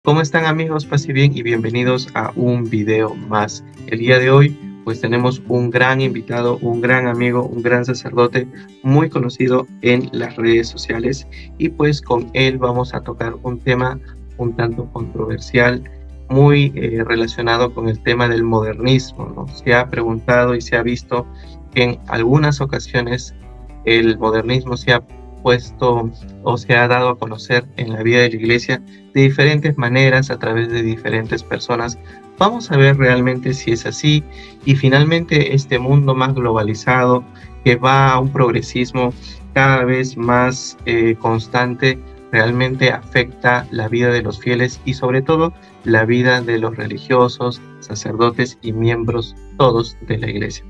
¿Cómo están amigos? Paz y bien y bienvenidos a un video más. El día de hoy pues tenemos un gran invitado, un gran amigo, un gran sacerdote muy conocido en las redes sociales y pues con él vamos a tocar un tema un tanto controversial, muy relacionado con el tema del modernismo, ¿no? Se ha preguntado y se ha visto que en algunas ocasiones el modernismo se ha puesto o se ha dado a conocer en la vida de la iglesia de diferentes maneras, a través de diferentes personas. Vamos a ver realmente si es así y finalmente este mundo más globalizado que va a un progresismo cada vez más constante realmente afecta la vida de los fieles y sobre todo la vida de los religiosos, sacerdotes y miembros todos de la iglesia.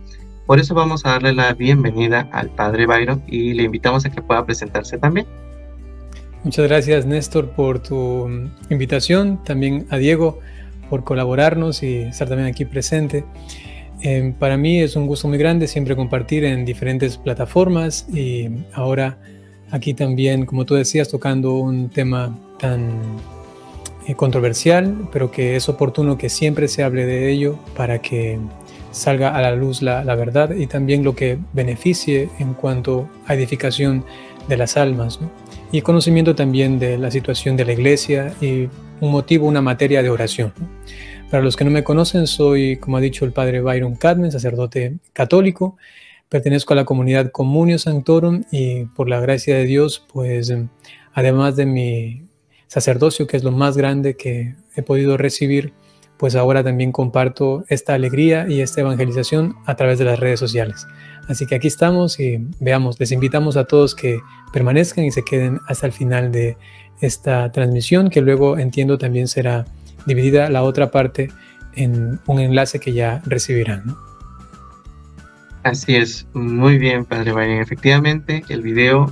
Por eso vamos a darle la bienvenida al Padre Byron y le invitamos a que pueda presentarse también. Muchas gracias, Néstor, por tu invitación, también a Diego por colaborarnos y estar también aquí presente. Para mí es un gusto muy grande siempre compartir en diferentes plataformas y ahora aquí también, como tú decías, tocando un tema tan controversial, pero que es oportuno que siempre se hable de ello para que salga a la luz la verdad y también lo que beneficie en cuanto a edificación de las almas, ¿no? Y conocimiento también de la situación de la iglesia y un motivo, una materia de oración, ¿no? Para los que no me conocen, soy, como ha dicho el padre Byron Cadman, sacerdote católico, pertenezco a la comunidad Communio Sanctorum y por la gracia de Dios, pues además de mi sacerdocio, que es lo más grande que he podido recibir, pues ahora también comparto esta alegría y esta evangelización a través de las redes sociales. Así que aquí estamos y veamos, les invitamos a todos que permanezcan y se queden hasta el final de esta transmisión, que luego entiendo también será dividida la otra parte en un enlace que ya recibirán, ¿no? Así es, muy bien, Padre Byron. Efectivamente, el video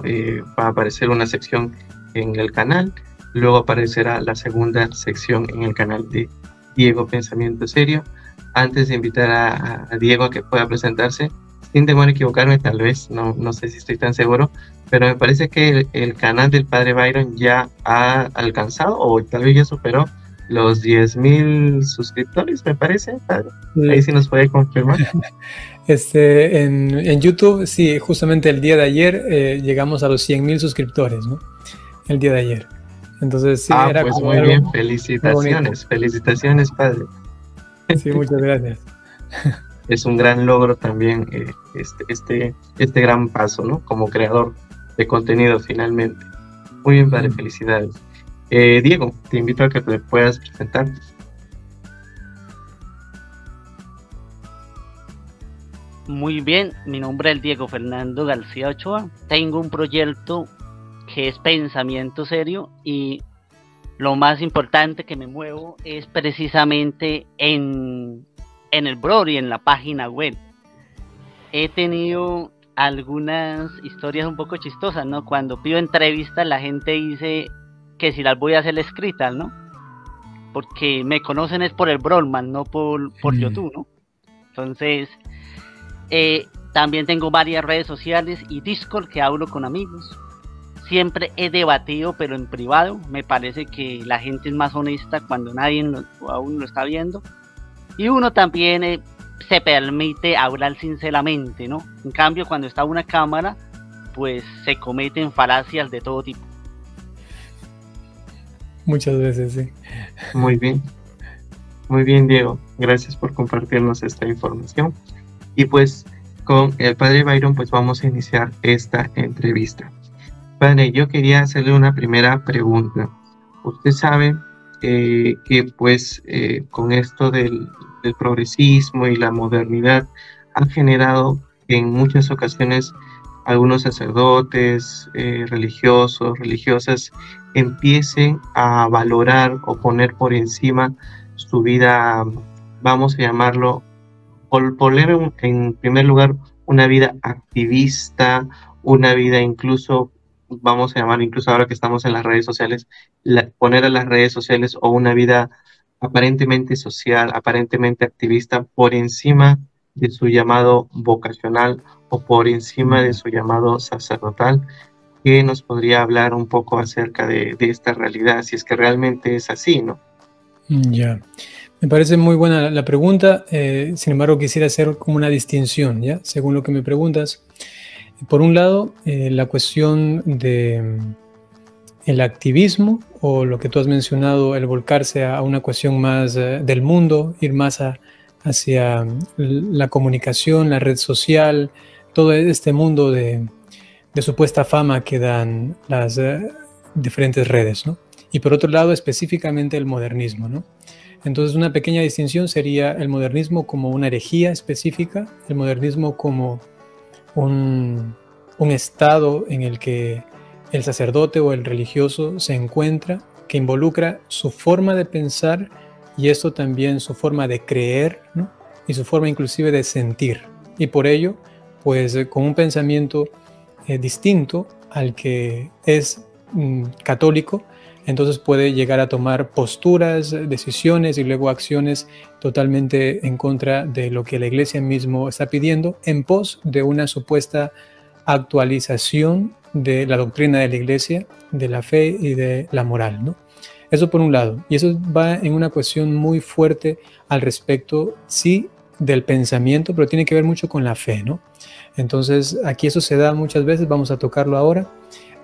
va a aparecer una sección en el canal, luego aparecerá la segunda sección en el canal de Diego Pensamiento Serio. Antes de invitar a Diego a que pueda presentarse, sin temor a equivocarme, tal vez, no sé si estoy tan seguro, pero me parece que el canal del Padre Byron ya ha alcanzado o tal vez ya superó los 10,000 suscriptores, me parece, Padre. Ahí sí nos puede confirmar. En YouTube, sí, justamente el día de ayer llegamos a los 100,000 suscriptores, ¿no? El día de ayer. Entonces, sí, era pues como muy bien, felicitaciones, felicitaciones, Padre. Sí, muchas gracias. Es un gran logro también este gran paso, ¿no? Como creador de contenido finalmente. Muy bien, Padre, felicidades. Diego, te invito a que te puedas presentar. Muy bien, mi nombre es Diego Fernando García Ochoa. Tengo un proyecto que es Pensamiento Serio y lo más importante que me muevo es precisamente en el blog y en la página web. He tenido algunas historias un poco chistosas, ¿no? Cuando pido entrevistas la gente dice que si las voy a hacer escritas, ¿no? Porque me conocen es por el Broadman, no por YouTube, ¿no? Entonces, también tengo varias redes sociales y Discord que hablo con amigos. Siempre he debatido, pero en privado. Me parece que la gente es más honesta cuando nadie aún lo está viendo. Y uno también se permite hablar sinceramente, ¿no? En cambio, cuando está una cámara, pues se cometen falacias de todo tipo. Muchas veces, sí. Muy bien, Diego. Gracias por compartirnos esta información. Y pues con el Padre Byron, pues vamos a iniciar esta entrevista. Padre, yo quería hacerle una primera pregunta. Usted sabe que pues con esto del progresismo y la modernidad ha generado que en muchas ocasiones algunos sacerdotes, religiosos, religiosas empiecen a valorar o poner por encima su vida, vamos a llamarlo, poner en primer lugar una vida activista, una vida incluso, vamos a llamar incluso ahora que estamos en las redes sociales, poner a las redes sociales o una vida aparentemente social, aparentemente activista por encima de su llamado vocacional o por encima de su llamado sacerdotal. ¿Qué nos podría hablar un poco acerca de esta realidad, si es que realmente es así, ¿no? Ya. Me parece muy buena la pregunta. Sin embargo, quisiera hacer como una distinción, ¿ya? Según lo que me preguntas. Por un lado, la cuestión de el activismo, o lo que tú has mencionado, el volcarse a una cuestión más del mundo, ir más hacia la comunicación, la red social, todo este mundo de supuesta fama que dan las diferentes redes, ¿no? Y por otro lado, específicamente el modernismo, ¿no? Entonces, una pequeña distinción sería el modernismo como una herejía específica, el modernismo como un estado en el que el sacerdote o el religioso se encuentra, que involucra su forma de pensar y esto también su forma de creer, ¿no? Y su forma inclusive de sentir. Y por ello, pues con un pensamiento distinto al que es católico, entonces puede llegar a tomar posturas, decisiones y luego acciones totalmente en contra de lo que la Iglesia mismo está pidiendo en pos de una supuesta actualización de la doctrina de la Iglesia, de la fe y de la moral, ¿no? Eso por un lado. Y eso va en una cuestión muy fuerte al respecto, sí, del pensamiento, pero tiene que ver mucho con la fe, ¿no? Entonces, aquí eso se da muchas veces, vamos a tocarlo ahora.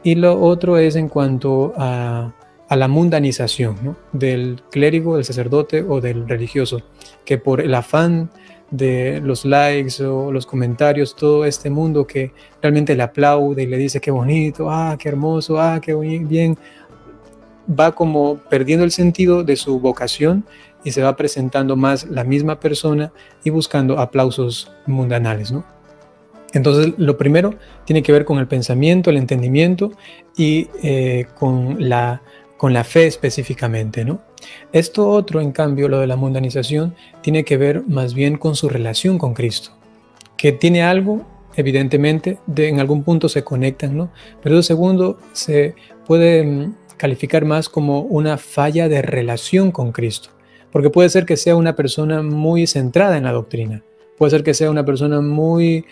Y lo otro es en cuanto a la mundanización, ¿no? Del clérigo, del sacerdote o del religioso, que por el afán de los likes o los comentarios, todo este mundo que realmente le aplaude y le dice qué bonito, qué hermoso, qué bien, va como perdiendo el sentido de su vocación y se va presentando más la misma persona y buscando aplausos mundanales, ¿no? Entonces, lo primero tiene que ver con el pensamiento, el entendimiento y con la fe específicamente, ¿no? Esto otro, en cambio, lo de la mundanización, tiene que ver más bien con su relación con Cristo, que tiene algo, evidentemente, en algún punto se conectan, ¿no? Pero lo segundo se puede calificar más como una falla de relación con Cristo, porque puede ser que sea una persona muy centrada en la doctrina, puede ser que sea una persona muy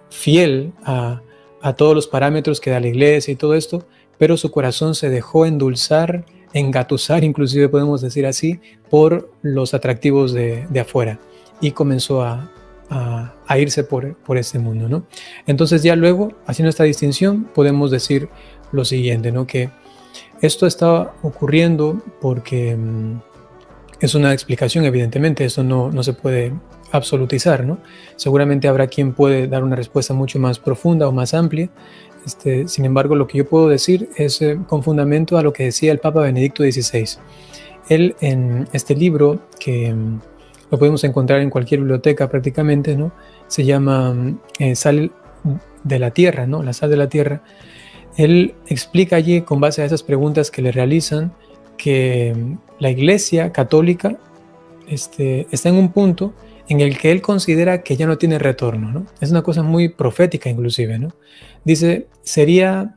fiel a todos los parámetros que da la Iglesia y todo esto, pero su corazón se dejó endulzar, engatusar, inclusive podemos decir así, por los atractivos de afuera y comenzó a irse por este mundo, ¿no? Entonces ya luego, haciendo esta distinción, podemos decir lo siguiente, ¿no? Que esto está ocurriendo porque es una explicación, evidentemente, eso no se puede absolutizar, ¿no? Seguramente habrá quien puede dar una respuesta mucho más profunda o más amplia. Sin embargo, lo que yo puedo decir es con fundamento a lo que decía el Papa Benedicto XVI. Él, en este libro, que lo podemos encontrar en cualquier biblioteca prácticamente, ¿no? Se llama Sal de la Tierra, ¿no? La sal de la tierra. Él explica allí, con base a esas preguntas que le realizan, que la Iglesia católica está en un punto en el que él considera que ya no tiene retorno, ¿no? Es una cosa muy profética inclusive, ¿no? Dice, sería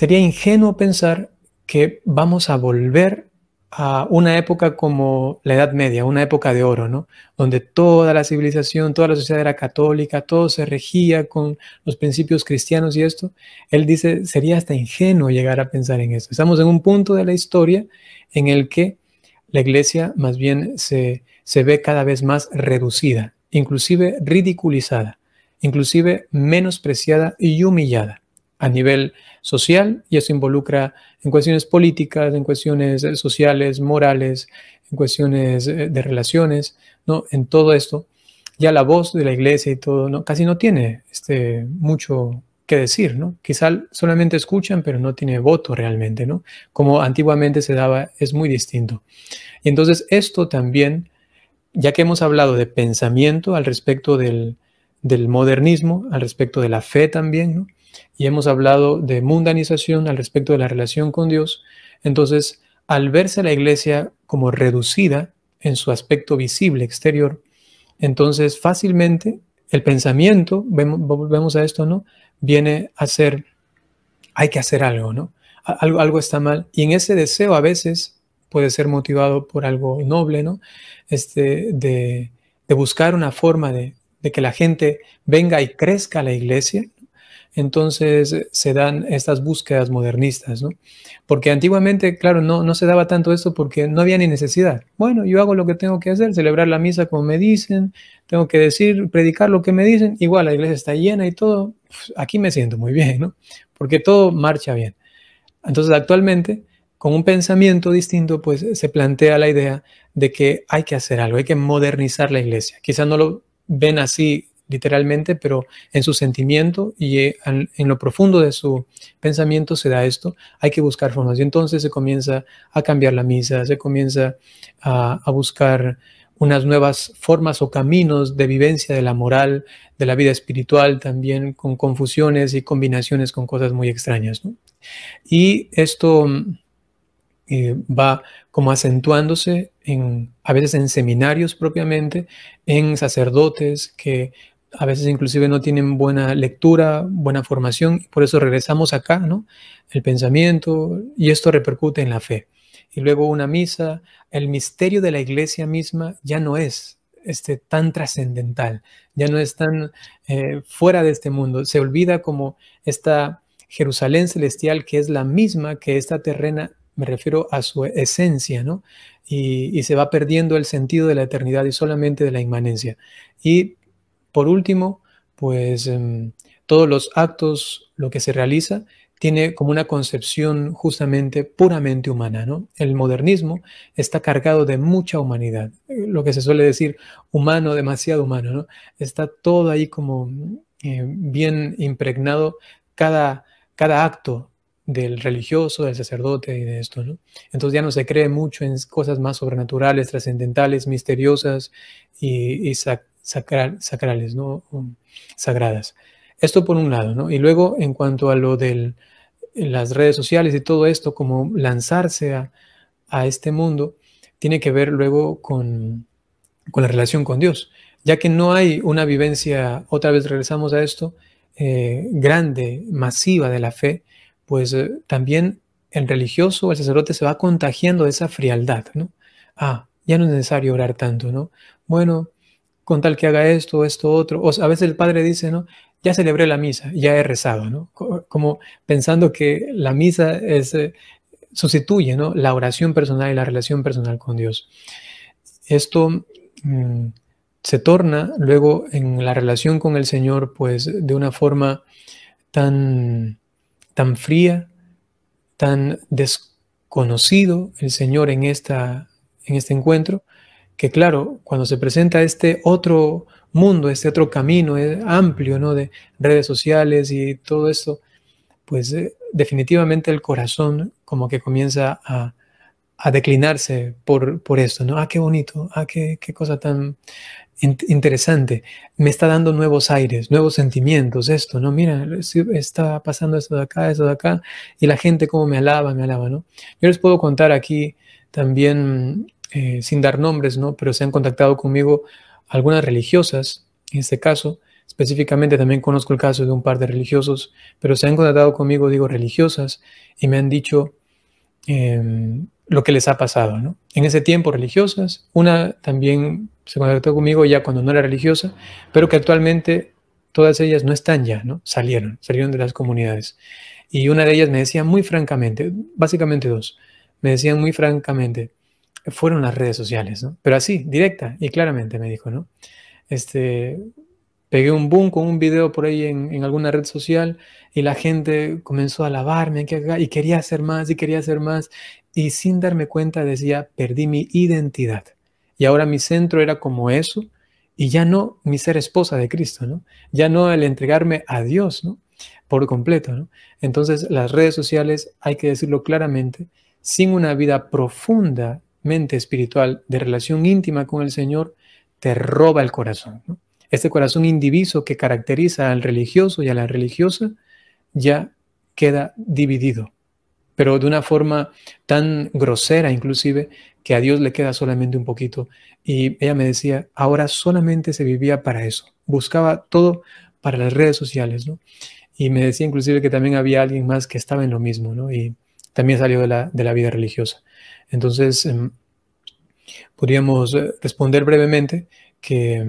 ingenuo pensar que vamos a volver a una época como la Edad Media, una época de oro, ¿no? Donde toda la civilización, toda la sociedad era católica, todo se regía con los principios cristianos y esto. Él dice, sería hasta ingenuo llegar a pensar en eso. Estamos en un punto de la historia en el que la Iglesia más bien se ve cada vez más reducida, inclusive ridiculizada, inclusive menospreciada y humillada a nivel social, y eso involucra en cuestiones políticas, en cuestiones sociales, morales, en cuestiones de relaciones, ¿no? En todo esto, ya la voz de la Iglesia y todo, ¿no? Casi no tiene mucho que decir, ¿no? Quizá solamente escuchan, pero no tiene voto realmente, ¿no? Como antiguamente se daba, es muy distinto. Y entonces esto también, ya que hemos hablado de pensamiento al respecto del modernismo, al respecto de la fe también, ¿no? Y hemos hablado de mundanización al respecto de la relación con Dios, entonces al verse la Iglesia como reducida en su aspecto visible exterior, entonces fácilmente el pensamiento, volvemos a esto, ¿no? Viene a ser, hay que hacer algo, ¿no? Algo está mal, y en ese deseo a veces puede ser motivado por algo noble, ¿no? De buscar una forma de que la gente venga y crezca a la Iglesia. entonces se dan estas búsquedas modernistas, ¿no? Porque antiguamente, claro, no se daba tanto esto porque no había ni necesidad. Bueno, yo hago lo que tengo que hacer, celebrar la misa como me dicen, tengo que decir, predicar lo que me dicen, igual la iglesia está llena y todo, pues, aquí me siento muy bien, ¿no? Porque todo marcha bien. Entonces, actualmente, con un pensamiento distinto, pues se plantea la idea de que hay que hacer algo, hay que modernizar la iglesia. Quizás no lo ven así literalmente, pero en su sentimiento y en lo profundo de su pensamiento se da esto. Hay que buscar formas. Y entonces se comienza a cambiar la misa, se comienza a buscar unas nuevas formas o caminos de vivencia de la moral, de la vida espiritual, también con confusiones y combinaciones con cosas muy extrañas, ¿no? Y esto va como acentuándose a veces en seminarios propiamente, en sacerdotes que a veces inclusive no tienen buena lectura, buena formación, y por eso regresamos acá, ¿no? El pensamiento, y esto repercute en la fe. Y luego una misa, el misterio de la iglesia misma ya no es tan trascendental, ya no es tan fuera de este mundo, se olvida como esta Jerusalén celestial que es la misma que esta terrena, me refiero a su esencia, ¿no? Y se va perdiendo el sentido de la eternidad y solamente de la inmanencia. Y por último, pues todos los actos, lo que se realiza, tiene como una concepción justamente puramente humana, ¿no? El modernismo está cargado de mucha humanidad, lo que se suele decir humano, demasiado humano, ¿no? Está todo ahí como bien impregnado cada acto del religioso, del sacerdote y de esto, ¿no? Entonces ya no se cree mucho en cosas más sobrenaturales, trascendentales, misteriosas y sacrales, ¿no? Sagradas. Esto por un lado, ¿no? Y luego en cuanto a lo de las redes sociales y todo esto, como lanzarse a este mundo, tiene que ver luego con la relación con Dios, ya que no hay una vivencia, otra vez regresamos a esto, grande, masiva de la fe, pues también el religioso o el sacerdote se va contagiando de esa frialdad, ¿no? Ya no es necesario orar tanto, ¿no? Bueno, con tal que haga esto, otro. O sea, a veces el padre dice, ¿no? Ya celebré la misa, ya he rezado, ¿no? Como pensando que la misa sustituye, ¿no? La oración personal y la relación personal con Dios. Esto se torna luego en la relación con el Señor, pues de una forma tan fría, tan desconocido el Señor en este encuentro, que claro, cuando se presenta este otro mundo, este otro camino amplio, ¿no? De redes sociales y todo esto, pues definitivamente el corazón como que comienza a declinarse por esto, ¿no? Qué bonito, qué cosa tan interesante, me está dando nuevos aires, nuevos sentimientos, esto, ¿no? Mira, está pasando esto de acá, y la gente como me alaba, ¿no? Yo les puedo contar aquí también, sin dar nombres, ¿no? Pero se han contactado conmigo algunas religiosas, en este caso, específicamente también conozco el caso de un par de religiosos, pero se han contactado conmigo, digo, religiosas, y me han dicho lo que les ha pasado, ¿no? En ese tiempo religiosas, una también se contactó conmigo ya cuando no era religiosa, pero que actualmente todas ellas no están ya, ¿no? Salieron de las comunidades. Y una de ellas me decía muy francamente, básicamente dos, me decían muy francamente, fueron las redes sociales, ¿no? Pero así, directa y claramente me dijo, ¿no? Pegué un boom con un video por ahí en alguna red social y la gente comenzó a alabarme y quería hacer más y quería hacer más. Y sin darme cuenta decía, perdí mi identidad. Y ahora mi centro era como eso y ya no mi ser esposa de Cristo, ¿no? Ya no el entregarme a Dios, ¿no? Por completo, ¿no? Entonces las redes sociales, hay que decirlo claramente, sin una vida profundamente espiritual de relación íntima con el Señor, te roba el corazón, ¿no? Este corazón indiviso que caracteriza al religioso y a la religiosa ya queda dividido, pero de una forma tan grosera inclusive que a Dios le queda solamente un poquito. Y ella me decía, ahora solamente se vivía para eso, buscaba todo para las redes sociales, ¿no? Y me decía inclusive que también había alguien más que estaba en lo mismo, ¿no? Y también salió de la vida religiosa. Entonces, podríamos responder brevemente que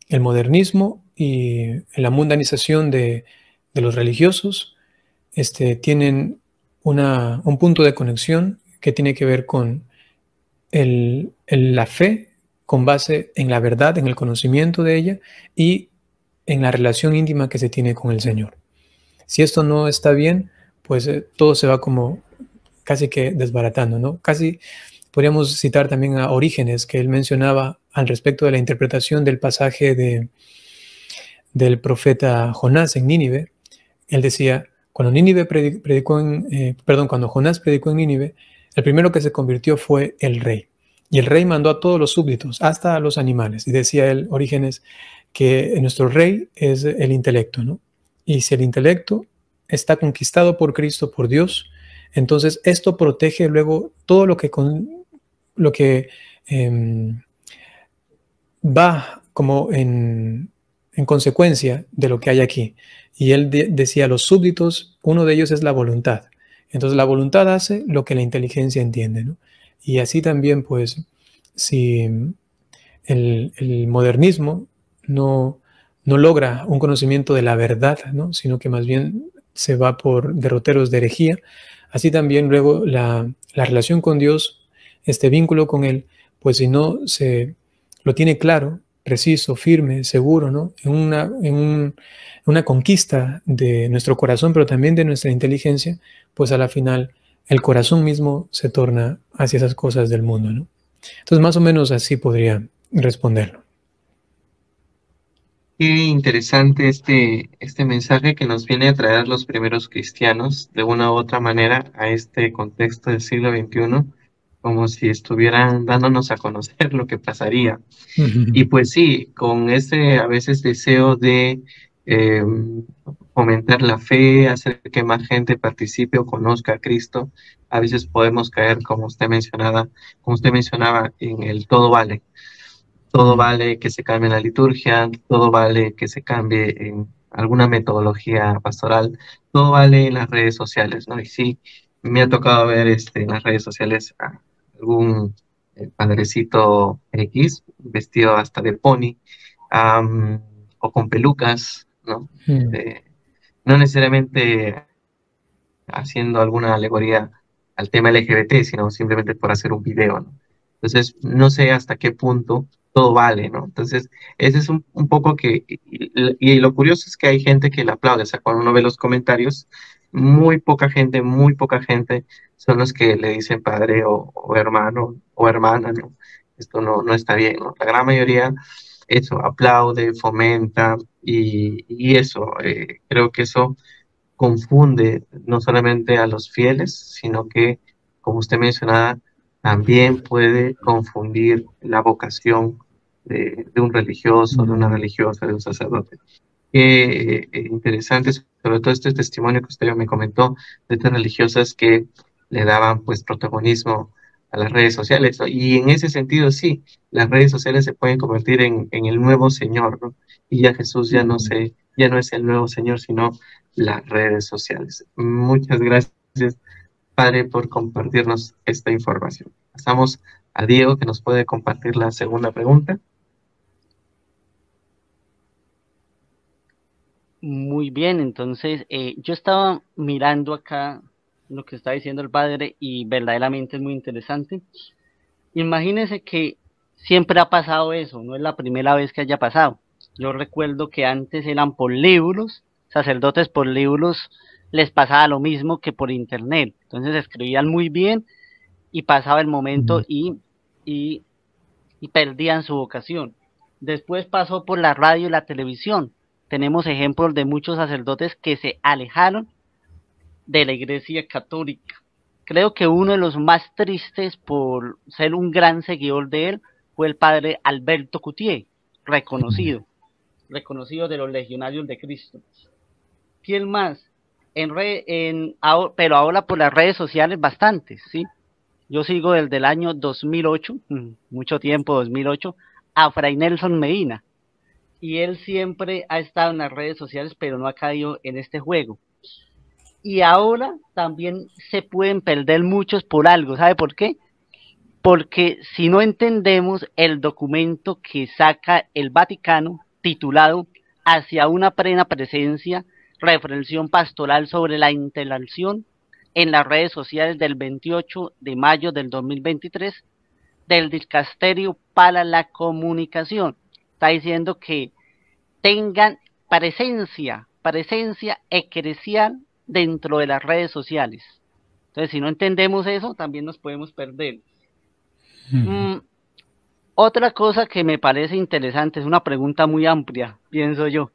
el modernismo y la mundanización de de los religiosos tienen un punto de conexión que tiene que ver con la fe con base en la verdad, en el conocimiento de ella y en la relación íntima que se tiene con el Señor. Si esto no está bien, pues todo se va como casi que desbaratando, ¿no? Casi podríamos citar también a Orígenes, que él mencionaba al respecto de la interpretación del pasaje del profeta Jonás en Nínive. Él decía, cuando Jonás predicó en Nínive, el primero que se convirtió fue el rey. Y el rey mandó a todos los súbditos, hasta a los animales. Y decía él, Orígenes, que nuestro rey es el intelecto, ¿no? Y si el intelecto está conquistado por Cristo, por Dios, entonces esto protege luego todo lo que va como en consecuencia de lo que hay aquí. Y él decía, los súbditos, uno de ellos es la voluntad. Entonces la voluntad hace lo que la inteligencia entiende, ¿no? Y así también, pues, si el modernismo no logra un conocimiento de la verdad, ¿no? Sino que más bien se va por derroteros de herejía, así también luego la relación con Dios, este vínculo con Él, pues si no se lo tiene claro, preciso, firme, seguro, ¿no? En una conquista de nuestro corazón, pero también de nuestra inteligencia, pues a la final el corazón mismo se torna hacia esas cosas del mundo, ¿no? Entonces, más o menos así podría responderlo. Qué interesante este mensaje que nos viene a traer los primeros cristianos de una u otra manera a este contexto del siglo XXI, como si estuvieran dándonos a conocer lo que pasaría. Y pues sí, con ese a veces deseo de eh, fomentar la fe, hacer que más gente participe o conozca a Cristo, a veces podemos caer, como usted mencionaba, en el todo vale. Todo vale que se cambie la liturgia, todo vale que se cambie en alguna metodología pastoral, todo vale en las redes sociales, ¿no? Y sí, me ha tocado ver en las redes sociales a algún padrecito X vestido hasta de pony, o con pelucas, ¿no? No necesariamente haciendo alguna alegoría al tema LGBT, sino simplemente por hacer un video, ¿no? Entonces, no sé hasta qué punto todo vale, ¿no? Entonces, ese es un poco y lo curioso es que hay gente que le aplaude, o sea, cuando uno ve los comentarios, muy poca gente son los que le dicen padre o hermano o hermana, ¿no? Esto no está bien, ¿no? La gran mayoría, eso, aplaude, fomenta y eso, creo que eso confunde no solamente a los fieles, sino que, como usted mencionaba, también puede confundir la vocación de un religioso, de una religiosa, de un sacerdote. Qué interesante, sobre todo este testimonio que usted me comentó de estas religiosas que le daban pues protagonismo a las redes sociales, ¿no? Y en ese sentido, sí, las redes sociales se pueden convertir en el nuevo Señor, ¿no? Y ya Jesús ya no es el nuevo Señor, sino las redes sociales. Muchas gracias, Padre, por compartirnos esta información. Pasamos a Diego, que nos puede compartir la segunda pregunta. Muy bien, entonces yo estaba mirando acá lo que está diciendo el padre y verdaderamente es muy interesante. Imagínense que siempre ha pasado eso, no es la primera vez que haya pasado. Yo recuerdo que antes eran por libros, sacerdotes por libros les pasaba lo mismo que por internet. Entonces escribían muy bien y pasaba el momento y perdían su vocación. Después pasó por la radio y la televisión. Tenemos ejemplos de muchos sacerdotes que se alejaron de la Iglesia Católica. Creo que uno de los más tristes por ser un gran seguidor de él fue el padre Alberto Coutier, reconocido de los legionarios de Cristo. ¿Quién más? Pero ahora por las redes sociales bastantes, ¿sí? Yo sigo desde el año 2008, mucho tiempo, 2008, a Fray Nelson Medina. Y él siempre ha estado en las redes sociales, pero no ha caído en este juego. Y ahora también se pueden perder muchos por algo. ¿Sabe por qué? Porque si no entendemos el documento que saca el Vaticano, titulado Hacia una plena presencia, reflexión pastoral sobre la interacción en las redes sociales del 28 de mayo del 2023 del Dicasterio para la Comunicación. Está diciendo que tengan presencia eclesial dentro de las redes sociales. Entonces, si no entendemos eso, también nos podemos perder. Otra cosa que me parece interesante, es una pregunta muy amplia, pienso yo.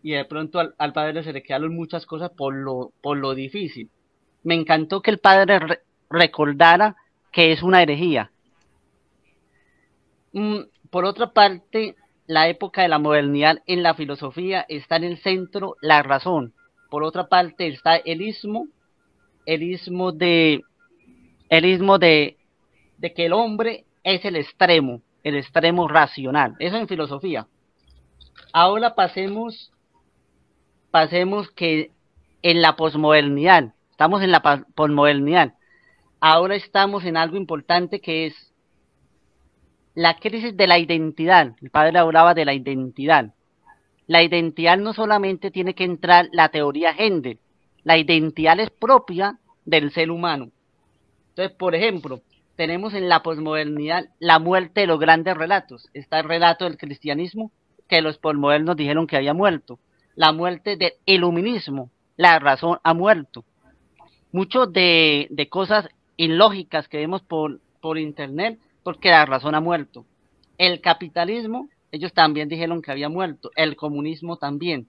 Y de pronto al padre se le quedaron muchas cosas por lo difícil. Me encantó que el padre recordara que es una herejía. Por otra parte, la época de la modernidad en la filosofía está en el centro la razón. Por otra parte está el ismo de que el hombre es el extremo racional. Eso en filosofía. Ahora pasemos que en la posmodernidad, estamos en la posmodernidad. Ahora estamos en algo importante que es la crisis de la identidad. El padre hablaba de la identidad. La identidad no solamente tiene que entrar la teoría Gender, la identidad es propia del ser humano. Entonces, por ejemplo, tenemos en la posmodernidad la muerte de los grandes relatos. Está el relato del cristianismo, que los posmodernos dijeron que había muerto. La muerte del iluminismo, la razón ha muerto. Muchos de cosas ilógicas que vemos por internet, porque la razón ha muerto. El capitalismo, ellos también dijeron que había muerto. El comunismo también.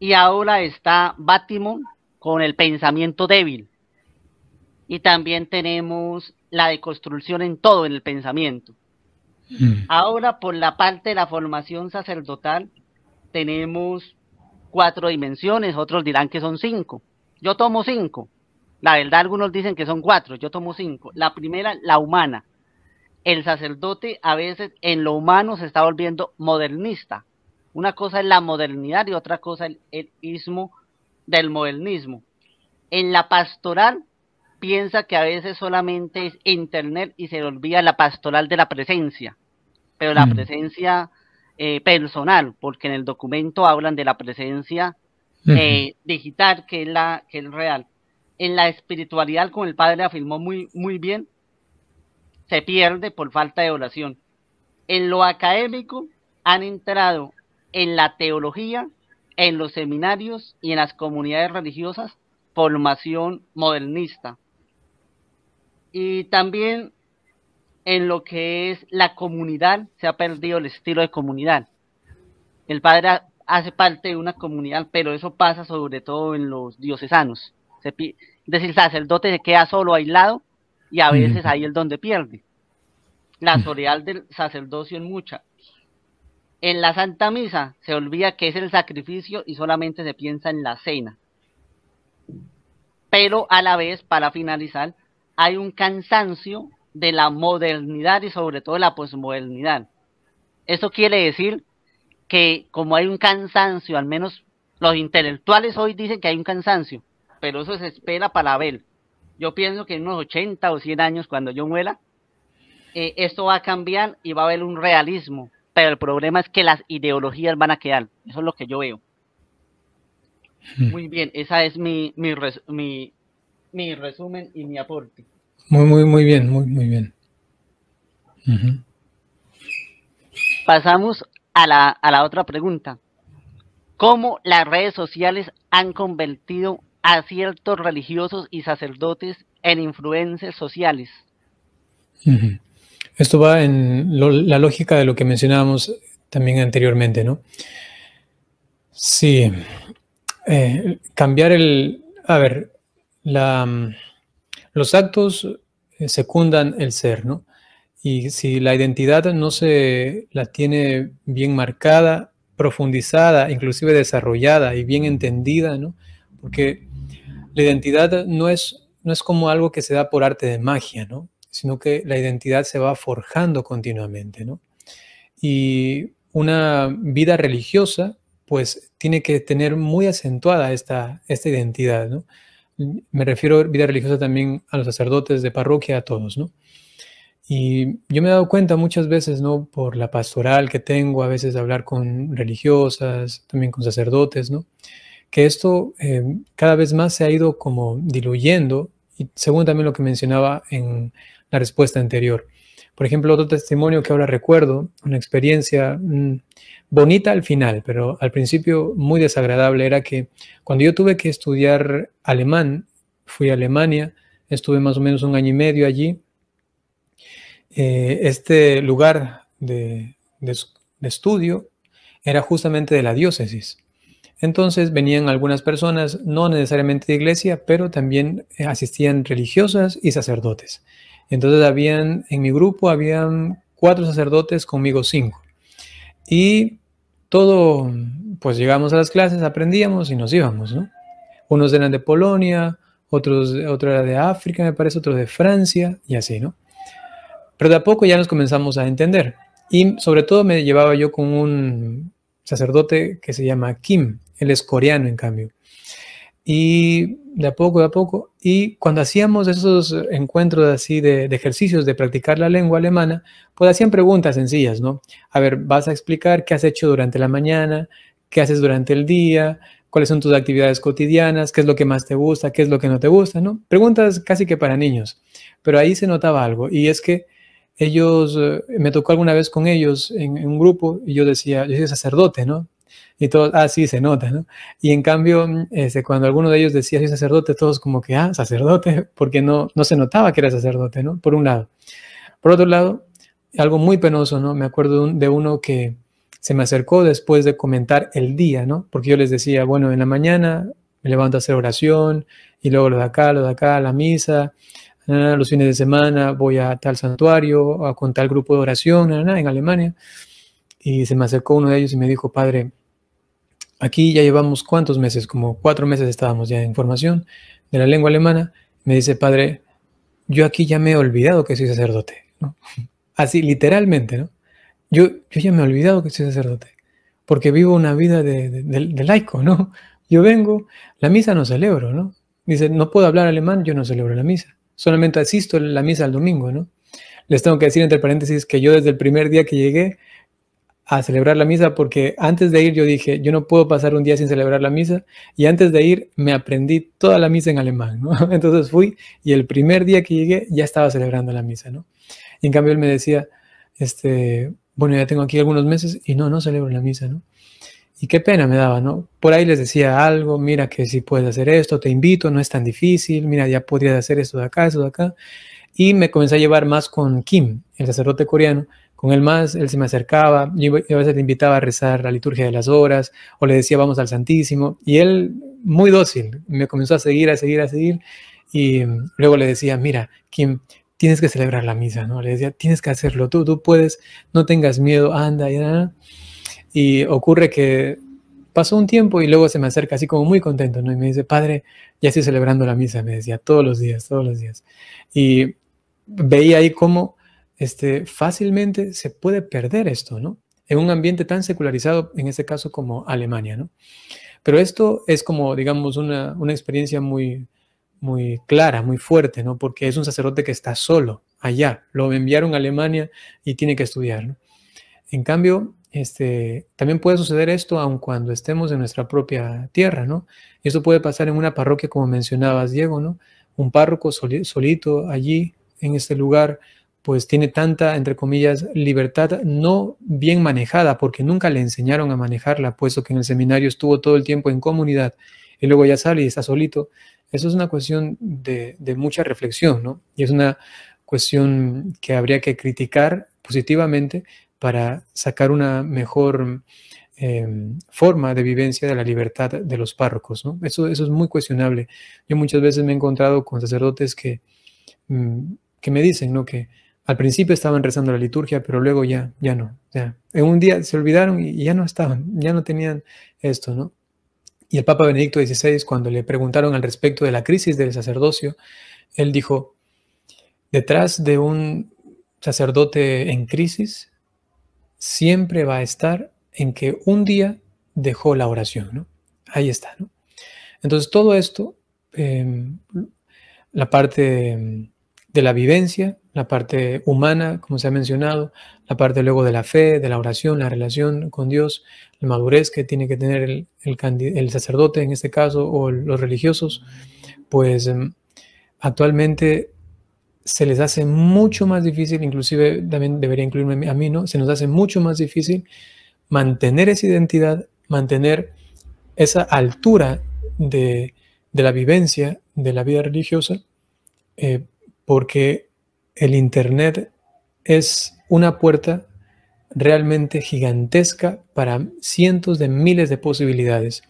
Y ahora está Batimon con el pensamiento débil. Y también tenemos la deconstrucción en todo, en el pensamiento. Ahora, por la parte de la formación sacerdotal, tenemos 4 dimensiones, otros dirán que son 5. Yo tomo 5. La verdad, algunos dicen que son 4, yo tomo 5. La primera, la humana. El sacerdote a veces en lo humano se está volviendo modernista. Una cosa es la modernidad y otra cosa el ismo del modernismo. En la pastoral, piensa que a veces solamente es internet y se olvida la pastoral de la presencia, pero la presencia personal, porque en el documento hablan de la presencia digital, que es real. En la espiritualidad, como el padre afirmó muy bien, se pierde por falta de oración. En lo académico han entrado en la teología, en los seminarios y en las comunidades religiosas, formación modernista. Y también en lo que es la comunidad, se ha perdido el estilo de comunidad. El padre hace parte de una comunidad, pero eso pasa sobre todo en los diocesanos. Es decir, el sacerdote se queda solo, aislado, y a veces ahí es donde pierde. La soledad del sacerdocio es mucha. En la Santa Misa se olvida que es el sacrificio y solamente se piensa en la cena. Pero a la vez, para finalizar, hay un cansancio de la modernidad y sobre todo de la posmodernidad. Eso quiere decir que como hay un cansancio, al menos los intelectuales hoy dicen que hay un cansancio, pero eso se espera para ver. Yo pienso que en unos 80 o 100 años, cuando yo muera, esto va a cambiar y va a haber un realismo, pero el problema es que las ideologías van a quedar. Eso es lo que yo veo. Muy bien, esa es mi resumen y mi aporte. Muy bien, muy bien. Pasamos a la otra pregunta. ¿Cómo las redes sociales han convertido a ciertos religiosos y sacerdotes en influencers sociales? Esto va en la lógica de lo que mencionábamos también anteriormente, ¿no? Sí. Cambiar los actos secundan el ser, ¿no? Y si la identidad no se la tiene bien marcada, profundizada, inclusive desarrollada y bien entendida, ¿no? Porque la identidad no es como algo que se da por arte de magia, ¿no? Sino que la identidad se va forjando continuamente, ¿no? Y una vida religiosa, pues, tiene que tener muy acentuada esta identidad, ¿no? Me refiero a vida religiosa también a los sacerdotes de parroquia, a todos, ¿no? Y yo me he dado cuenta muchas veces, ¿no? Por la pastoral que tengo, a veces de hablar con religiosas, también con sacerdotes, ¿no? Que esto cada vez más se ha ido como diluyendo, y según también lo que mencionaba en la respuesta anterior. Por ejemplo, otro testimonio que ahora recuerdo, una experiencia bonita al final, pero al principio muy desagradable, era que cuando yo tuve que estudiar alemán, fui a Alemania, estuve más o menos 1 año y medio allí. Este lugar de estudio era justamente de la diócesis. Entonces venían algunas personas, no necesariamente de iglesia, pero también asistían religiosas y sacerdotes. Entonces en mi grupo habían 4 sacerdotes, conmigo 5. Y todo, pues llegamos a las clases, aprendíamos y nos íbamos, ¿no? Unos eran de Polonia, otro era de África, me parece, otro de Francia y así, ¿no? Pero de a poco ya nos comenzamos a entender. Y sobre todo me llevaba yo con un sacerdote que se llama Kim. Él es coreano, en cambio. Y de a poco. Y cuando hacíamos esos encuentros así de ejercicios de practicar la lengua alemana, pues hacían preguntas sencillas, ¿no? A ver, vas a explicar qué has hecho durante la mañana, qué haces durante el día, cuáles son tus actividades cotidianas, qué es lo que más te gusta, qué es lo que no te gusta, ¿no? Preguntas casi que para niños. Pero ahí se notaba algo, y es que ellos, me tocó alguna vez con ellos en un grupo, y yo decía, yo soy sacerdote, ¿no? Y todos, sí, se nota, ¿no? Y en cambio, cuando alguno de ellos decía, soy sacerdote, todos como que, sacerdote, porque no se notaba que era sacerdote, ¿no? Por un lado. Por otro lado, algo muy penoso, ¿no? Me acuerdo de uno que se me acercó después de comentar el día, ¿no? Porque yo les decía, bueno, en la mañana me levanto a hacer oración, y luego lo de acá, la misa. Los fines de semana voy a tal santuario, a con tal grupo de oración, en Alemania. Y se me acercó uno de ellos y me dijo, padre, aquí ya llevamos ¿cuántos meses? Como 4 meses estábamos ya en formación de la lengua alemana. Me dice, padre, yo aquí ya me he olvidado que soy sacerdote, ¿no? Así, literalmente, ¿no? Yo ya me he olvidado que soy sacerdote, porque vivo una vida de laico, ¿no? Yo vengo, la misa no celebro, ¿no? Dice, no puedo hablar alemán, yo no celebro la misa. Solamente asisto a la misa el domingo, ¿no? Les tengo que decir entre paréntesis que yo desde el primer día que llegué a celebrar la misa, porque antes de ir yo dije, yo no puedo pasar un día sin celebrar la misa, y antes de ir me aprendí toda la misa en alemán, ¿no? Entonces fui, y el primer día que llegué ya estaba celebrando la misa, ¿no? Y en cambio él me decía, bueno, ya tengo aquí algunos meses y no celebro la misa, ¿no? Y qué pena me daba, ¿no? Por ahí les decía algo, mira que si puedes hacer esto, te invito, no es tan difícil, mira, ya podrías hacer esto de acá, eso de acá. Y me comencé a llevar más con Kim, el sacerdote coreano. Con él más, él se me acercaba, yo a veces le invitaba a rezar la liturgia de las horas, o le decía vamos al Santísimo, y él, muy dócil, me comenzó a seguir, y luego le decía, mira, Kim, tienes que celebrar la misa, ¿no? Le decía, tienes que hacerlo, tú puedes, no tengas miedo, anda, y ocurre que pasó un tiempo y luego se me acerca así como muy contento, ¿no? Y me dice, padre, ya estoy celebrando la misa, me decía, todos los días. Y veía ahí cómo fácilmente se puede perder esto, ¿no? En un ambiente tan secularizado, en este caso como Alemania, ¿no? Pero esto es como, digamos, una experiencia muy, muy clara, muy fuerte, ¿no? Porque es un sacerdote que está solo allá, lo enviaron a Alemania y tiene que estudiar, ¿no? En cambio, también puede suceder esto aun cuando estemos en nuestra propia tierra, ¿no? Y esto puede pasar en una parroquia, como mencionabas, Diego, ¿no? Un párroco solito allí, en este lugar, pues tiene tanta, entre comillas, libertad no bien manejada, porque nunca le enseñaron a manejarla, puesto que en el seminario estuvo todo el tiempo en comunidad, y luego ya sale y está solito. Eso es una cuestión de mucha reflexión, ¿no? Y es una cuestión que habría que criticar positivamente, para sacar una mejor forma de vivencia de la libertad de los párrocos, ¿no? Eso es muy cuestionable. Yo muchas veces me he encontrado con sacerdotes que me dicen, ¿no? Que al principio estaban rezando la liturgia, pero luego ya no. Ya. En un día se olvidaron y ya no estaban, ya no tenían esto, ¿no? Y el Papa Benedicto XVI, cuando le preguntaron al respecto de la crisis del sacerdocio, él dijo, detrás de un sacerdote en crisis, siempre va a estar en que un día dejó la oración, ¿no? Ahí está, ¿no? Entonces todo esto, la parte de la vivencia, la parte humana, como se ha mencionado, la parte luego de la fe, de la oración, la relación con Dios, la madurez que tiene que tener el sacerdote en este caso, o los religiosos, pues actualmente se les hace mucho más difícil, inclusive también debería incluirme a mí, ¿no? Se nos hace mucho más difícil mantener esa identidad, mantener esa altura de la vivencia de la vida religiosa, porque el Internet es una puerta realmente gigantesca para cientos de miles de posibilidades.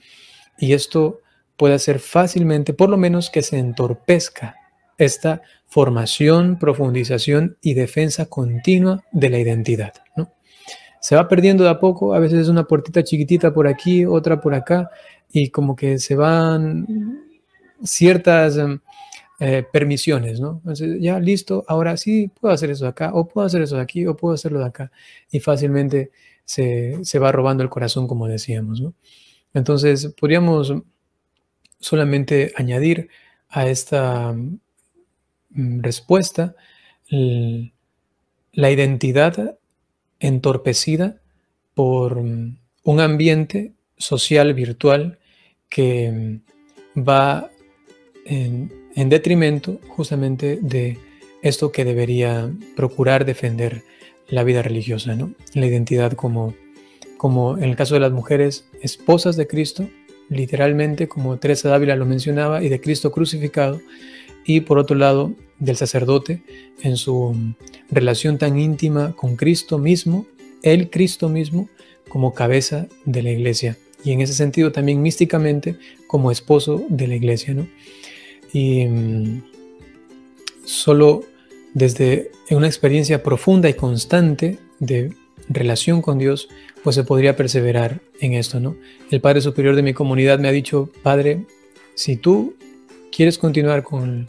Y esto puede hacer fácilmente, por lo menos, que se entorpezca esta formación, profundización y defensa continua de la identidad, ¿no? Se va perdiendo de a poco, a veces es una puertita chiquitita por aquí, otra por acá, y como que se van ciertas permisiones, ¿no? Entonces, ya listo, ahora sí puedo hacer eso de acá, o puedo hacer eso de aquí, o puedo hacerlo de acá, y fácilmente se va robando el corazón, como decíamos, ¿no? Entonces, podríamos solamente añadir a esta respuesta la identidad entorpecida por un ambiente social virtual que va en detrimento justamente de esto que debería procurar defender la vida religiosa, ¿no? La identidad como en el caso de las mujeres, esposas de Cristo, literalmente, como Teresa de Ávila lo mencionaba, y de Cristo crucificado, y por otro lado, del sacerdote en su relación tan íntima con Cristo mismo, el Cristo mismo, como cabeza de la iglesia, y en ese sentido también místicamente como esposo de la iglesia, ¿no? Y solo desde una experiencia profunda y constante de relación con Dios, pues se podría perseverar en esto, ¿no? El Padre Superior de mi comunidad me ha dicho: Padre, si tú quieres continuar con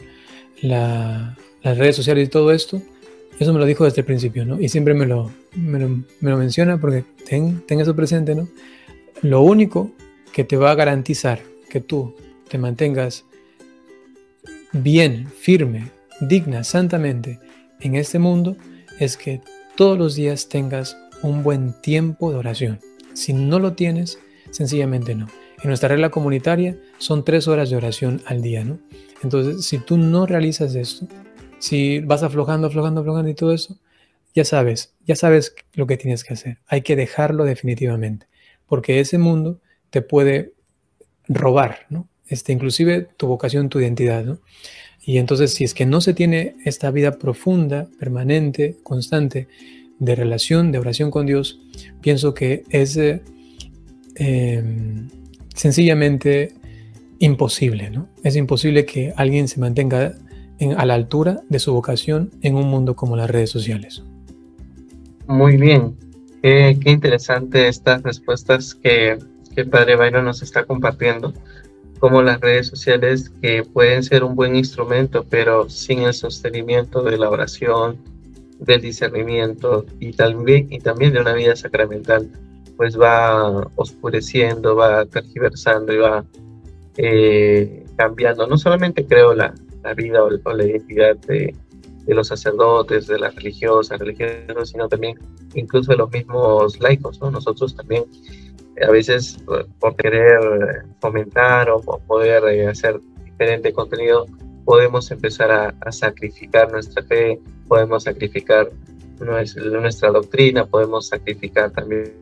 las redes sociales y todo esto, eso me lo dijo desde el principio, ¿no? Y siempre me lo menciona, porque ten eso presente, ¿no? Lo único que te va a garantizar que tú te mantengas bien, firme, digna, santamente en este mundo es que todos los días tengas un buen tiempo de oración. Si no lo tienes, sencillamente no. En nuestra regla comunitaria son 3 horas de oración al día, ¿no? Entonces, si tú no realizas esto, si vas aflojando y todo eso, ya sabes lo que tienes que hacer. Hay que dejarlo definitivamente, porque ese mundo te puede robar, ¿no? Inclusive tu vocación, tu identidad, ¿no? Y entonces, si es que no se tiene esta vida profunda, permanente, constante, de relación, de oración con Dios, pienso que es sencillamente imposible, ¿no? Es imposible que alguien se mantenga a la altura de su vocación en un mundo como las redes sociales. Muy bien, qué interesante estas respuestas que Padre Byron nos está compartiendo, como las redes sociales, que pueden ser un buen instrumento, pero sin el sostenimiento de la oración, del discernimiento y también de una vida sacramental, pues va oscureciendo, va tergiversando y va cambiando. No solamente creo la vida o la identidad de los sacerdotes, de las religiosas, religiosos, sino también incluso de los mismos laicos, ¿no? Nosotros también a veces, por querer fomentar o poder hacer diferente contenido, podemos empezar a sacrificar nuestra fe, podemos sacrificar nuestra doctrina, podemos sacrificar también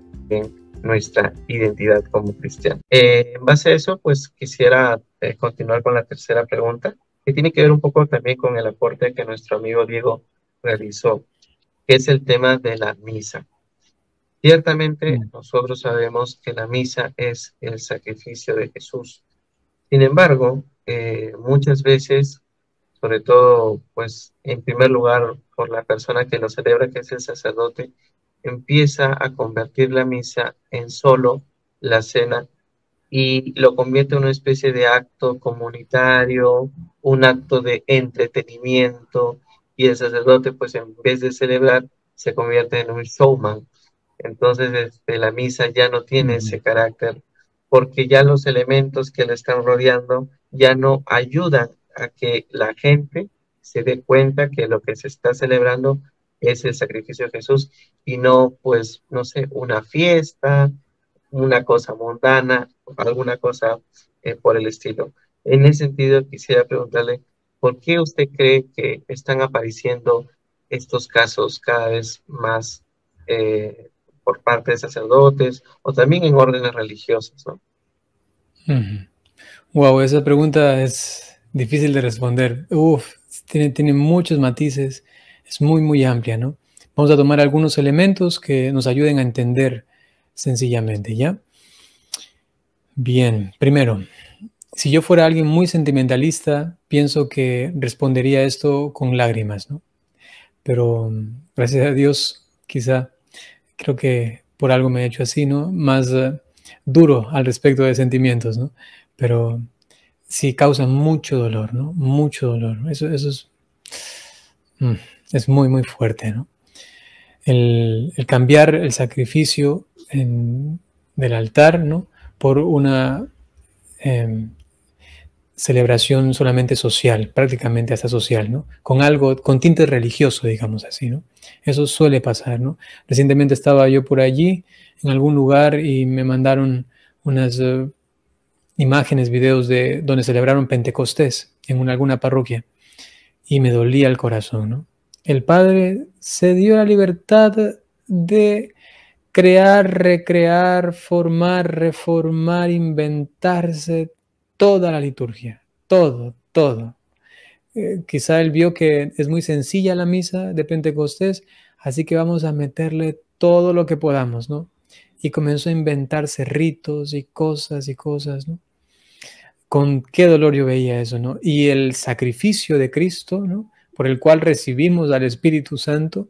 nuestra identidad como cristianos. En base a eso, pues quisiera continuar con la tercera pregunta, que tiene que ver un poco también con el aporte que nuestro amigo Diego realizó, que es el tema de la misa. Ciertamente, nosotros sabemos que la misa es el sacrificio de Jesús. Sin embargo, muchas veces, sobre todo, pues, en primer lugar, por la persona que lo celebra, que es el sacerdote, empieza a convertir la misa en solo la cena y lo convierte en una especie de acto comunitario, un acto de entretenimiento, y el sacerdote, pues, en vez de celebrar, se convierte en un showman. Entonces, la misa ya no tiene ese carácter, porque ya los elementos que le están rodeando ya no ayudan a que la gente se dé cuenta que lo que se está celebrando es el sacrificio de Jesús y no, pues, no sé, una fiesta, una cosa mundana, alguna cosa por el estilo. En ese sentido, quisiera preguntarle, ¿por qué usted cree que están apareciendo estos casos cada vez más por parte de sacerdotes o también en órdenes religiosas, ¿no? Wow, esa pregunta es difícil de responder. Uf, tiene muchos matices, es muy amplia, ¿no? Vamos a tomar algunos elementos que nos ayuden a entender sencillamente, ¿ya? Bien, primero, si yo fuera alguien muy sentimentalista, pienso que respondería esto con lágrimas, ¿no? Pero gracias a Dios, quizá, creo que por algo me he hecho así, ¿no? Más duro al respecto de sentimientos, ¿no? Pero sí causa mucho dolor, ¿no? Mucho dolor. Eso es muy fuerte, ¿no? El cambiar el sacrificio del altar, ¿no? Por una celebración solamente social, prácticamente hasta social, ¿no? Con algo, con tinte religioso, digamos así, ¿no? Eso suele pasar, ¿no? Recientemente estaba yo por allí, en algún lugar, y me mandaron unas imágenes, videos de donde celebraron Pentecostés en alguna parroquia, y me dolía el corazón, ¿no? El Padre se dio la libertad de crear, recrear, formar, reformar, inventarse toda la liturgia, todo. Quizá él vio que es muy sencilla la misa de Pentecostés, así que vamos a meterle todo lo que podamos, ¿no? Y comenzó a inventarse ritos y cosas, ¿no? Con qué dolor yo veía eso, ¿no? Y el sacrificio de Cristo, ¿no? Por el cual recibimos al Espíritu Santo,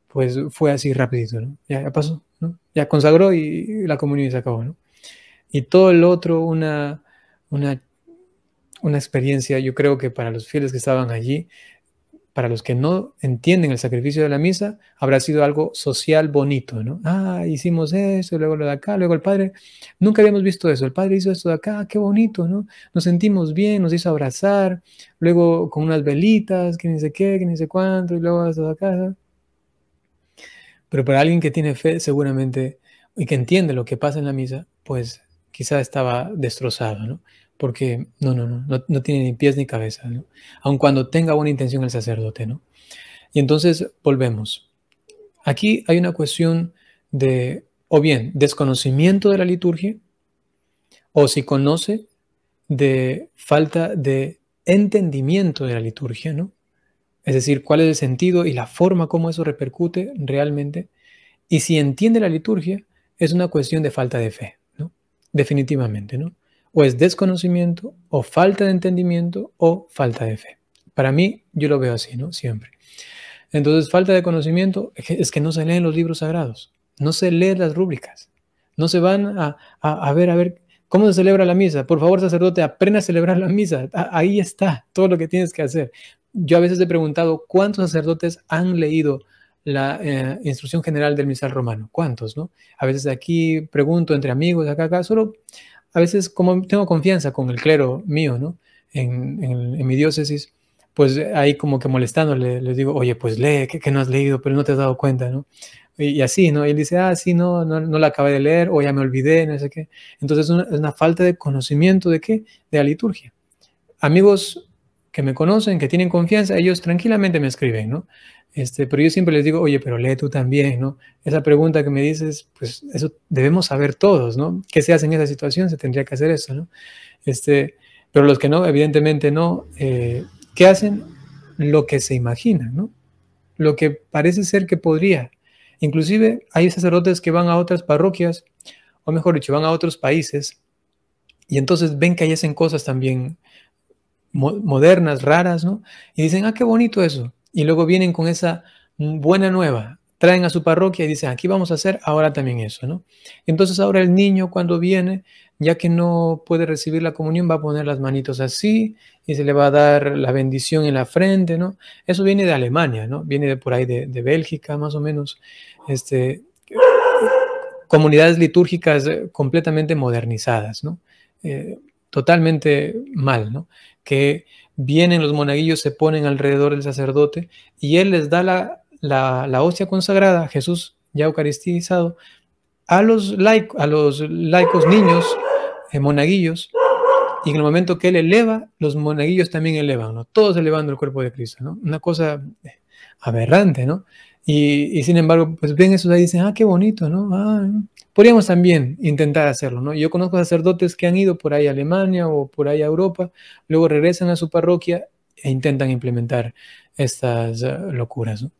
pues fue así rapidito, ¿no? Ya pasó, ¿no? Ya consagró y la comunión se acabó, ¿no? Y todo el otro, una experiencia, yo creo que para los fieles que estaban allí, para los que no entienden el sacrificio de la misa, habrá sido algo social bonito, ¿no? Ah, hicimos eso, luego lo de acá, luego el Padre, nunca habíamos visto eso, el Padre hizo esto de acá, qué bonito, ¿no? Nos sentimos bien, nos hizo abrazar, luego con unas velitas, que ni sé qué, que ni sé cuánto, y luego esto de acá. Pero para alguien que tiene fe, seguramente, y que entiende lo que pasa en la misa, pues quizá estaba destrozado, ¿no? Porque no tiene ni pies ni cabeza, ¿no? Aun cuando tenga buena intención el sacerdote, ¿no? Y entonces volvemos. Aquí hay una cuestión de, o bien, desconocimiento de la liturgia, o si conoce, de falta de entendimiento de la liturgia, ¿no? Es decir, cuál es el sentido y la forma como eso repercute realmente. Y si entiende la liturgia, es una cuestión de falta de fe, ¿no? Definitivamente, ¿no? O es desconocimiento, o falta de entendimiento, o falta de fe. Para mí, yo lo veo así, ¿no? Siempre. Entonces, falta de conocimiento es que no se leen los libros sagrados, no se leen las rúbricas, no se van a ver, ¿cómo se celebra la misa? Por favor, sacerdote, aprenda a celebrar la misa. Ahí está todo lo que tienes que hacer. Yo a veces he preguntado, ¿cuántos sacerdotes han leído la instrucción general del misal romano? ¿Cuántos, no? A veces aquí pregunto entre amigos, acá, solo a veces como tengo confianza con el clero mío, ¿no? En mi diócesis, pues ahí como que molestándole, les digo, oye, pues lee, que no has leído, pero no te has dado cuenta, ¿no? Y así, ¿no? Y él dice, sí, no la acabé de leer, o ya me olvidé, no sé qué. Entonces es una falta de conocimiento ¿de qué? De la liturgia. Amigos que me conocen, que tienen confianza, ellos tranquilamente me escriben, ¿no? Pero yo siempre les digo, oye, pero lee tú también, ¿no? Esa pregunta que me dices, pues eso debemos saber todos, ¿no? ¿Qué se hace en esa situación? Se tendría que hacer eso, ¿no? Pero los que no, evidentemente no, ¿qué hacen? Lo que se imaginan, ¿no? Lo que parece ser que podría. Inclusive hay sacerdotes que van a otras parroquias, o mejor dicho, van a otros países, y entonces ven que ahí hacen cosas también modernas, raras, ¿no? Y dicen, qué bonito eso. Y luego vienen con esa buena nueva, traen a su parroquia y dicen, aquí vamos a hacer ahora también eso, ¿no? Entonces ahora el niño cuando viene, ya que no puede recibir la comunión, va a poner las manitos así y se le va a dar la bendición en la frente, ¿no? Eso viene de Alemania, ¿no? Viene de por ahí de Bélgica, más o menos. Comunidades litúrgicas completamente modernizadas, ¿no? totalmente mal, ¿no? Que vienen los monaguillos, se ponen alrededor del sacerdote y él les da la hostia consagrada, Jesús ya eucaristizado, a los laicos niños, monaguillos, y en el momento que él eleva, los monaguillos también elevan, ¿no? Todos elevando el cuerpo de Cristo, ¿no? Una cosa aberrante, ¿no? Y sin embargo, pues ven eso y dicen, qué bonito, ¿no? Podríamos también intentar hacerlo, ¿no? Yo conozco sacerdotes que han ido por ahí a Alemania o por ahí a Europa, luego regresan a su parroquia e intentan implementar estas locuras, ¿no?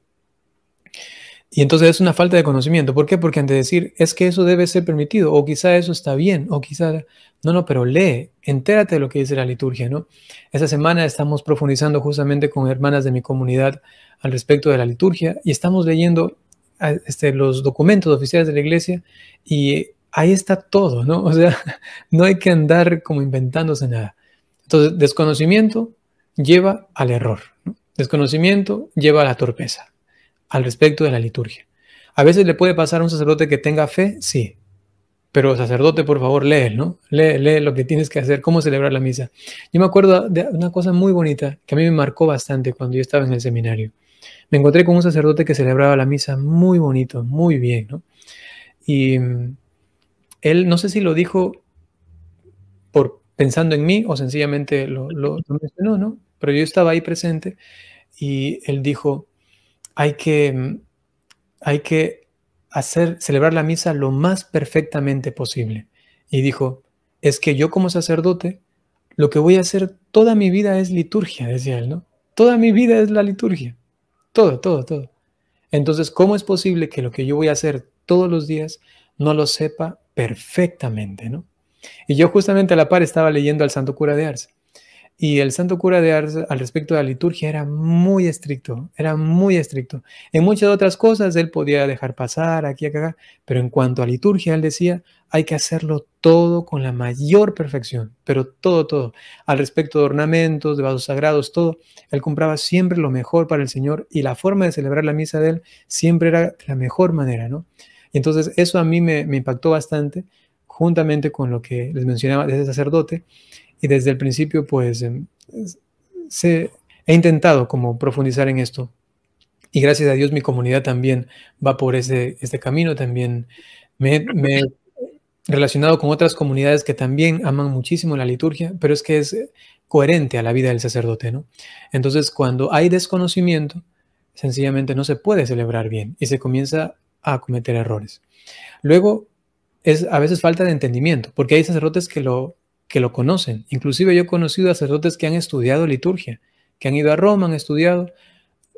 Y entonces es una falta de conocimiento. ¿Por qué? Porque antes de decir, es que eso debe ser permitido, o quizá eso está bien, o quizá... No, pero lee, entérate de lo que dice la liturgia, ¿no? Esta semana estamos profundizando justamente con hermanas de mi comunidad al respecto de la liturgia y estamos leyendo los documentos oficiales de la iglesia y ahí está todo, ¿no? O sea, no hay que andar como inventándose nada. Entonces, desconocimiento lleva al error, ¿no? Desconocimiento lleva a la torpeza al respecto de la liturgia. A veces le puede pasar a un sacerdote que tenga fe, sí, pero sacerdote, por favor, lee, ¿no? Lee lo que tienes que hacer, cómo celebrar la misa. Yo me acuerdo de una cosa muy bonita que a mí me marcó bastante cuando yo estaba en el seminario. Me encontré con un sacerdote que celebraba la misa muy bonito, muy bien, ¿no? Y él, no sé si lo dijo pensando en mí o sencillamente lo mencionó, ¿no? Pero yo estaba ahí presente y él dijo, hay que celebrar la misa lo más perfectamente posible. Y dijo, es que yo como sacerdote, lo que voy a hacer toda mi vida es liturgia, decía él, ¿no? Toda mi vida es la liturgia. Todo. Entonces, ¿cómo es posible que lo que yo voy a hacer todos los días no lo sepa perfectamente, ¿no? Y yo justamente a la par estaba leyendo al Santo Cura de Ars. Y el Santo Cura de Ars, al respecto de la liturgia, era muy estricto. En muchas otras cosas él podía dejar pasar aquí, acá, pero en cuanto a liturgia, él decía, hay que hacerlo todo con la mayor perfección, pero todo. Al respecto de ornamentos, de vasos sagrados, todo, él compraba siempre lo mejor para el Señor y la forma de celebrar la misa de él siempre era de la mejor manera, ¿no? Y entonces eso a mí me impactó bastante, juntamente con lo que les mencionaba de ese sacerdote. Y desde el principio, pues, he intentado como profundizar en esto. Y gracias a Dios mi comunidad también va por este camino. También me he relacionado con otras comunidades que también aman muchísimo la liturgia, pero es que es coherente a la vida del sacerdote, ¿no? Entonces, cuando hay desconocimiento, sencillamente no se puede celebrar bien y se comienza a cometer errores. Luego, es a veces falta de entendimiento, porque hay sacerdotes que lo conocen. Inclusive yo he conocido a sacerdotes que han estudiado liturgia, que han ido a Roma, han estudiado,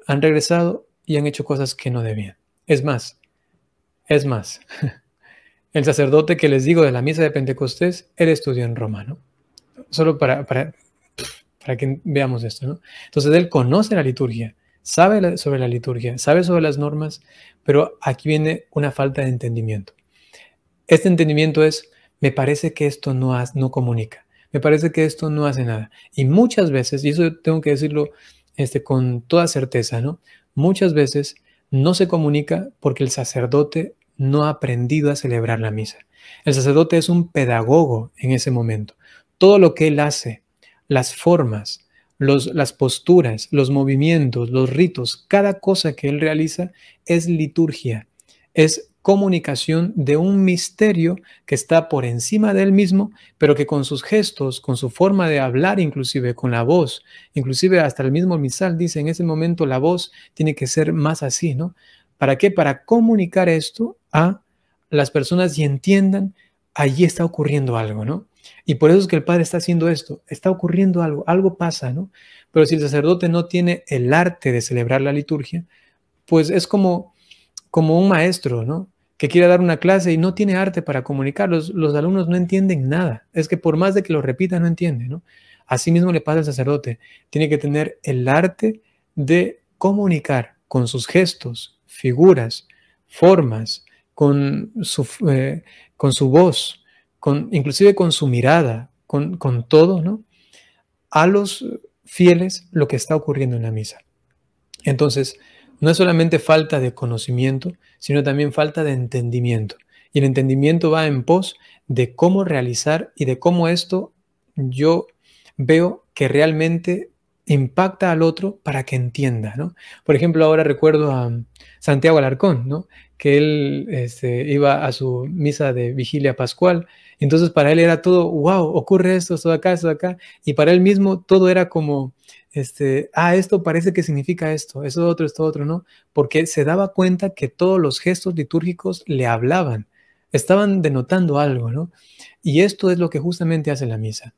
han regresado y han hecho cosas que no debían. Es más, el sacerdote que les digo de la misa de Pentecostés, él estudió en Roma, ¿no? Solo para que veamos esto, ¿no? Entonces él conoce la liturgia, sabe sobre la liturgia, sabe sobre las normas, pero aquí viene una falta de entendimiento. Este entendimiento es, me parece que esto no comunica, me parece que esto no hace nada. Y muchas veces, y eso tengo que decirlo con toda certeza, ¿no? Muchas veces no se comunica porque el sacerdote no ha aprendido a celebrar la misa. El sacerdote es un pedagogo en ese momento. Todo lo que él hace, las formas, las posturas, los movimientos, los ritos, cada cosa que él realiza es liturgia, es comunicación de un misterio que está por encima de él mismo, pero que con sus gestos, con su forma de hablar, inclusive con la voz, inclusive hasta el mismo misal dice, en ese momento la voz tiene que ser más así, ¿no? ¿Para qué? Para comunicar esto a las personas y entiendan, allí está ocurriendo algo, ¿no? Y por eso es que el Padre está haciendo esto, está ocurriendo algo pasa, ¿no? Pero si el sacerdote no tiene el arte de celebrar la liturgia, pues es como un maestro, ¿no? Que quiere dar una clase y no tiene arte para comunicar, los alumnos no entienden nada. Es que por más de que lo repita, no entienden, ¿no? Así mismo le pasa al sacerdote. Tiene que tener el arte de comunicar con sus gestos, figuras, formas, con su voz, inclusive con su mirada, con todo, ¿no? A los fieles lo que está ocurriendo en la misa. Entonces, no es solamente falta de conocimiento, sino también falta de entendimiento. Y el entendimiento va en pos de cómo realizar y de cómo esto yo veo que realmente impacta al otro para que entienda, ¿no? Por ejemplo, ahora recuerdo a Santiago Alarcón, ¿no? Que él iba a su misa de vigilia pascual, entonces para él era todo, wow, ocurre esto de acá, y para él mismo todo era como, esto parece que significa esto otro, ¿no? Porque se daba cuenta que todos los gestos litúrgicos le hablaban, estaban denotando algo, ¿no? Y esto es lo que justamente hace la misa.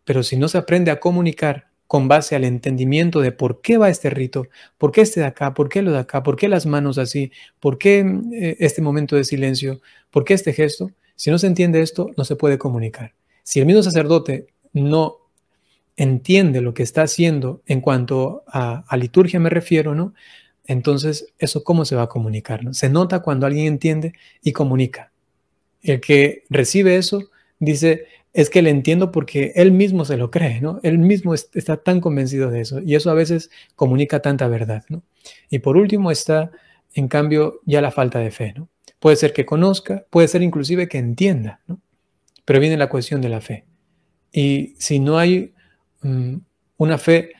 Pero si no se aprende a comunicar con base al entendimiento de por qué va este rito, por qué este de acá, por qué lo de acá, por qué las manos así, por qué este momento de silencio, por qué este gesto, si no se entiende esto, no se puede comunicar. Si el mismo sacerdote no entiende lo que está haciendo en cuanto a liturgia me refiero, ¿no? Entonces, ¿eso cómo se va a comunicar, ¿no? Se nota cuando alguien entiende y comunica. El que recibe eso dice, es que le entiendo porque él mismo se lo cree, ¿no? Él mismo está tan convencido de eso y eso a veces comunica tanta verdad, ¿no? Y por último está, en cambio, ya la falta de fe, ¿no? Puede ser que conozca, puede ser inclusive que entienda, ¿no? Pero viene la cuestión de la fe. Y si no hay una fe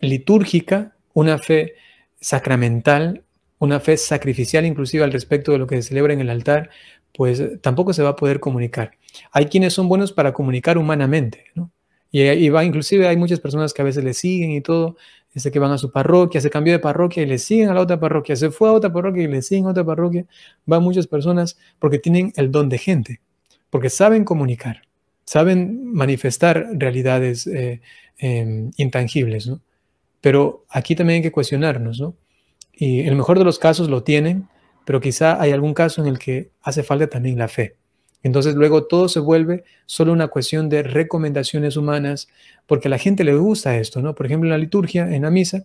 litúrgica, una fe sacramental, una fe sacrificial inclusive al respecto de lo que se celebra en el altar, pues tampoco se va a poder comunicar. Hay quienes son buenos para comunicar humanamente, ¿no? Inclusive hay muchas personas que a veces le siguen y todo, que van a su parroquia, se cambió de parroquia y le siguen a la otra parroquia, se fue a otra parroquia y le siguen a otra parroquia. Van muchas personas porque tienen el don de gente, porque saben comunicar, saben manifestar realidades intangibles, ¿no? Pero aquí también hay que cuestionarnos, ¿no? Y en el mejor de los casos lo tienen, pero quizá hay algún caso en el que hace falta también la fe. Entonces luego todo se vuelve solo una cuestión de recomendaciones humanas, porque a la gente le gusta esto, ¿no? Por ejemplo, en la liturgia, en la misa,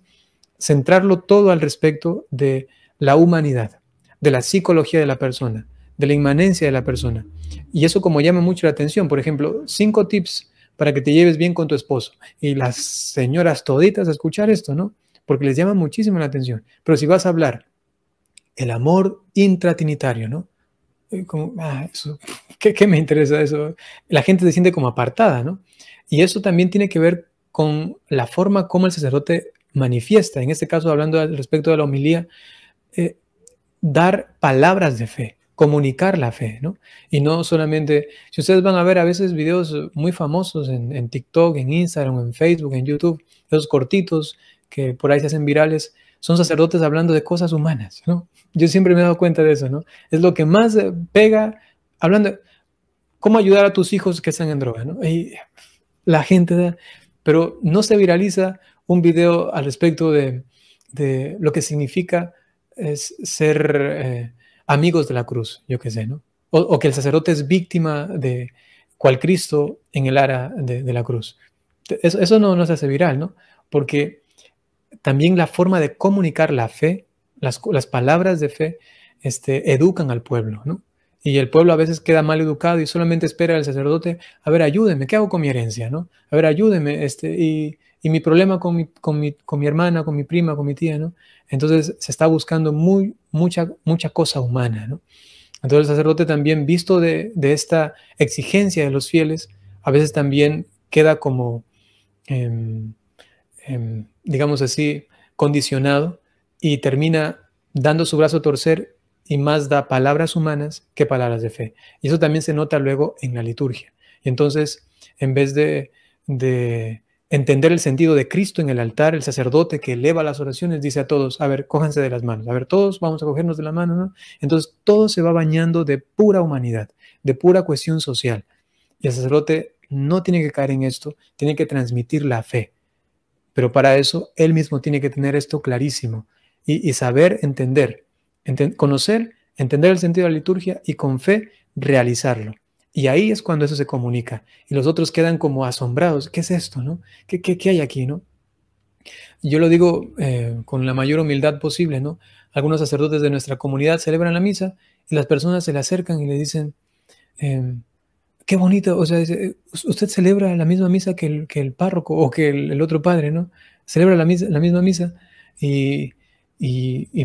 centrarlo todo al respecto de la humanidad, de la psicología de la persona, de la inmanencia de la persona. Y eso como llama mucho la atención. Por ejemplo, 5 tips para que te lleves bien con tu esposo. Y las señoras toditas a escuchar esto, ¿no? Porque les llama muchísimo la atención. Pero si vas a hablar el amor intratrinitario, ¿no? Como, eso, ¿qué me interesa eso? La gente se siente como apartada, ¿no? Y eso también tiene que ver con la forma como el sacerdote manifiesta, en este caso hablando al respecto de la homilía, dar palabras de fe, comunicar la fe, ¿no? Y no solamente, si ustedes van a ver a veces videos muy famosos en TikTok, en Instagram, en Facebook, en YouTube, esos cortitos que por ahí se hacen virales, son sacerdotes hablando de cosas humanas, ¿no? Yo siempre me he dado cuenta de eso, ¿no? Es lo que más pega, hablando de cómo ayudar a tus hijos que están en droga, ¿no? Y la gente, pero no se viraliza un video al respecto de lo que significa es ser amigos de la cruz, yo qué sé, ¿no? O que el sacerdote es víctima de cual Cristo en el ara de la cruz. Eso no se hace viral, ¿no? Porque también la forma de comunicar la fe, las palabras de fe, educan al pueblo, ¿no? Y el pueblo a veces queda mal educado y solamente espera al sacerdote, a ver, ayúdeme, ¿qué hago con mi herencia, no? A ver, ayúdeme, y mi problema con mi hermana, con mi prima, con mi tía, ¿no? Entonces se está buscando mucha cosa humana, ¿no? Entonces el sacerdote también, visto de esta exigencia de los fieles, a veces también queda como digamos así, condicionado y termina dando su brazo a torcer y más da palabras humanas que palabras de fe. Y eso también se nota luego en la liturgia. Y entonces, en vez de entender el sentido de Cristo en el altar, el sacerdote que eleva las oraciones dice a todos, a ver, cójanse de las manos, a ver, todos vamos a cogernos de la mano, ¿no? Entonces, todo se va bañando de pura humanidad, de pura cuestión social. Y el sacerdote no tiene que caer en esto, tiene que transmitir la fe. Pero para eso, él mismo tiene que tener esto clarísimo y saber entender, conocer, entender el sentido de la liturgia y con fe realizarlo. Y ahí es cuando eso se comunica. Y los otros quedan como asombrados. ¿Qué es esto, no? ¿Qué hay aquí, no? Yo lo digo con la mayor humildad posible, ¿no? Algunos sacerdotes de nuestra comunidad celebran la misa y las personas se le acercan y le dicen, qué bonito, o sea, usted celebra la misma misa que el párroco o que el otro padre, ¿no? Celebra la misma misa y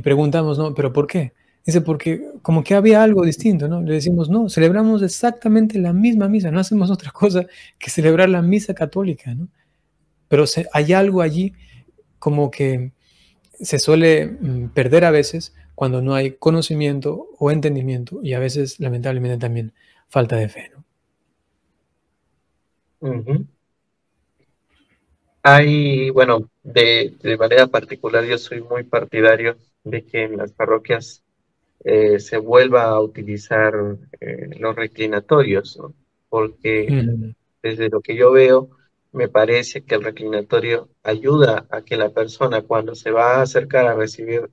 preguntamos, ¿no? ¿Pero por qué? Dice, porque como que había algo distinto, ¿no? Le decimos, no, celebramos exactamente la misma misa, no hacemos otra cosa que celebrar la misa católica, ¿no? Pero hay algo allí como que se suele perder a veces cuando no hay conocimiento o entendimiento, y a veces, lamentablemente, también falta de fe, ¿no? Hay, bueno, de manera particular yo soy muy partidario de que en las parroquias se vuelva a utilizar los reclinatorios, ¿no? Porque desde lo que yo veo, me parece que el reclinatorio ayuda a que la persona cuando se va a acercar a recibir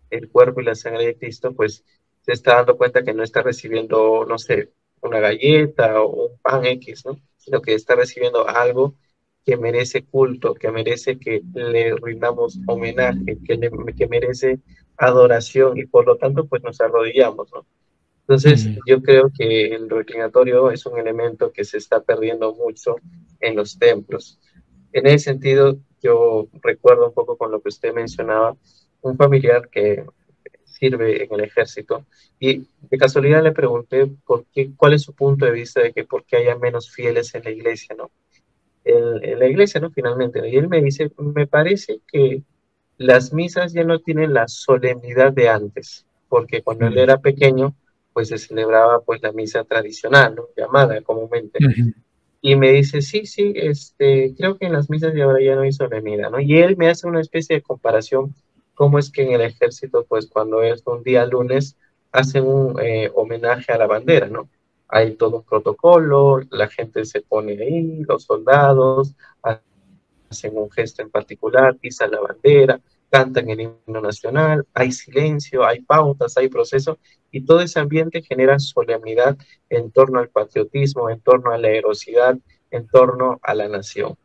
el cuerpo y la sangre de Cristo, pues se está dando cuenta que no está recibiendo, no sé, una galleta o un pan X, ¿no? Sino que está recibiendo algo que merece culto, que merece que le rindamos homenaje, que merece adoración y por lo tanto pues nos arrodillamos, ¿no? Entonces yo creo que el reclinatorio es un elemento que se está perdiendo mucho en los templos. En ese sentido, yo recuerdo un poco con lo que usted mencionaba, un familiar que sirve en el ejército y de casualidad le pregunté cuál es su punto de vista de que por qué haya menos fieles en la iglesia, ¿no? En la iglesia, ¿no? Finalmente, ¿no? Y él me dice, me parece que las misas ya no tienen la solemnidad de antes, porque cuando él era pequeño, pues se celebraba pues la misa tradicional, ¿no? Llamada comúnmente. Y me dice, sí, sí, creo que en las misas de ahora ya no hay solemnidad, ¿no? Y él me hace una especie de comparación, cómo es que en el ejército, pues cuando es un día lunes, hacen un homenaje a la bandera, ¿no? Hay todo un protocolo, la gente se pone ahí, los soldados hacen un gesto en particular, pisan la bandera, cantan el himno nacional, hay silencio, hay pautas, hay proceso, y todo ese ambiente genera solemnidad en torno al patriotismo, en torno a la heroicidad, en torno a la nación.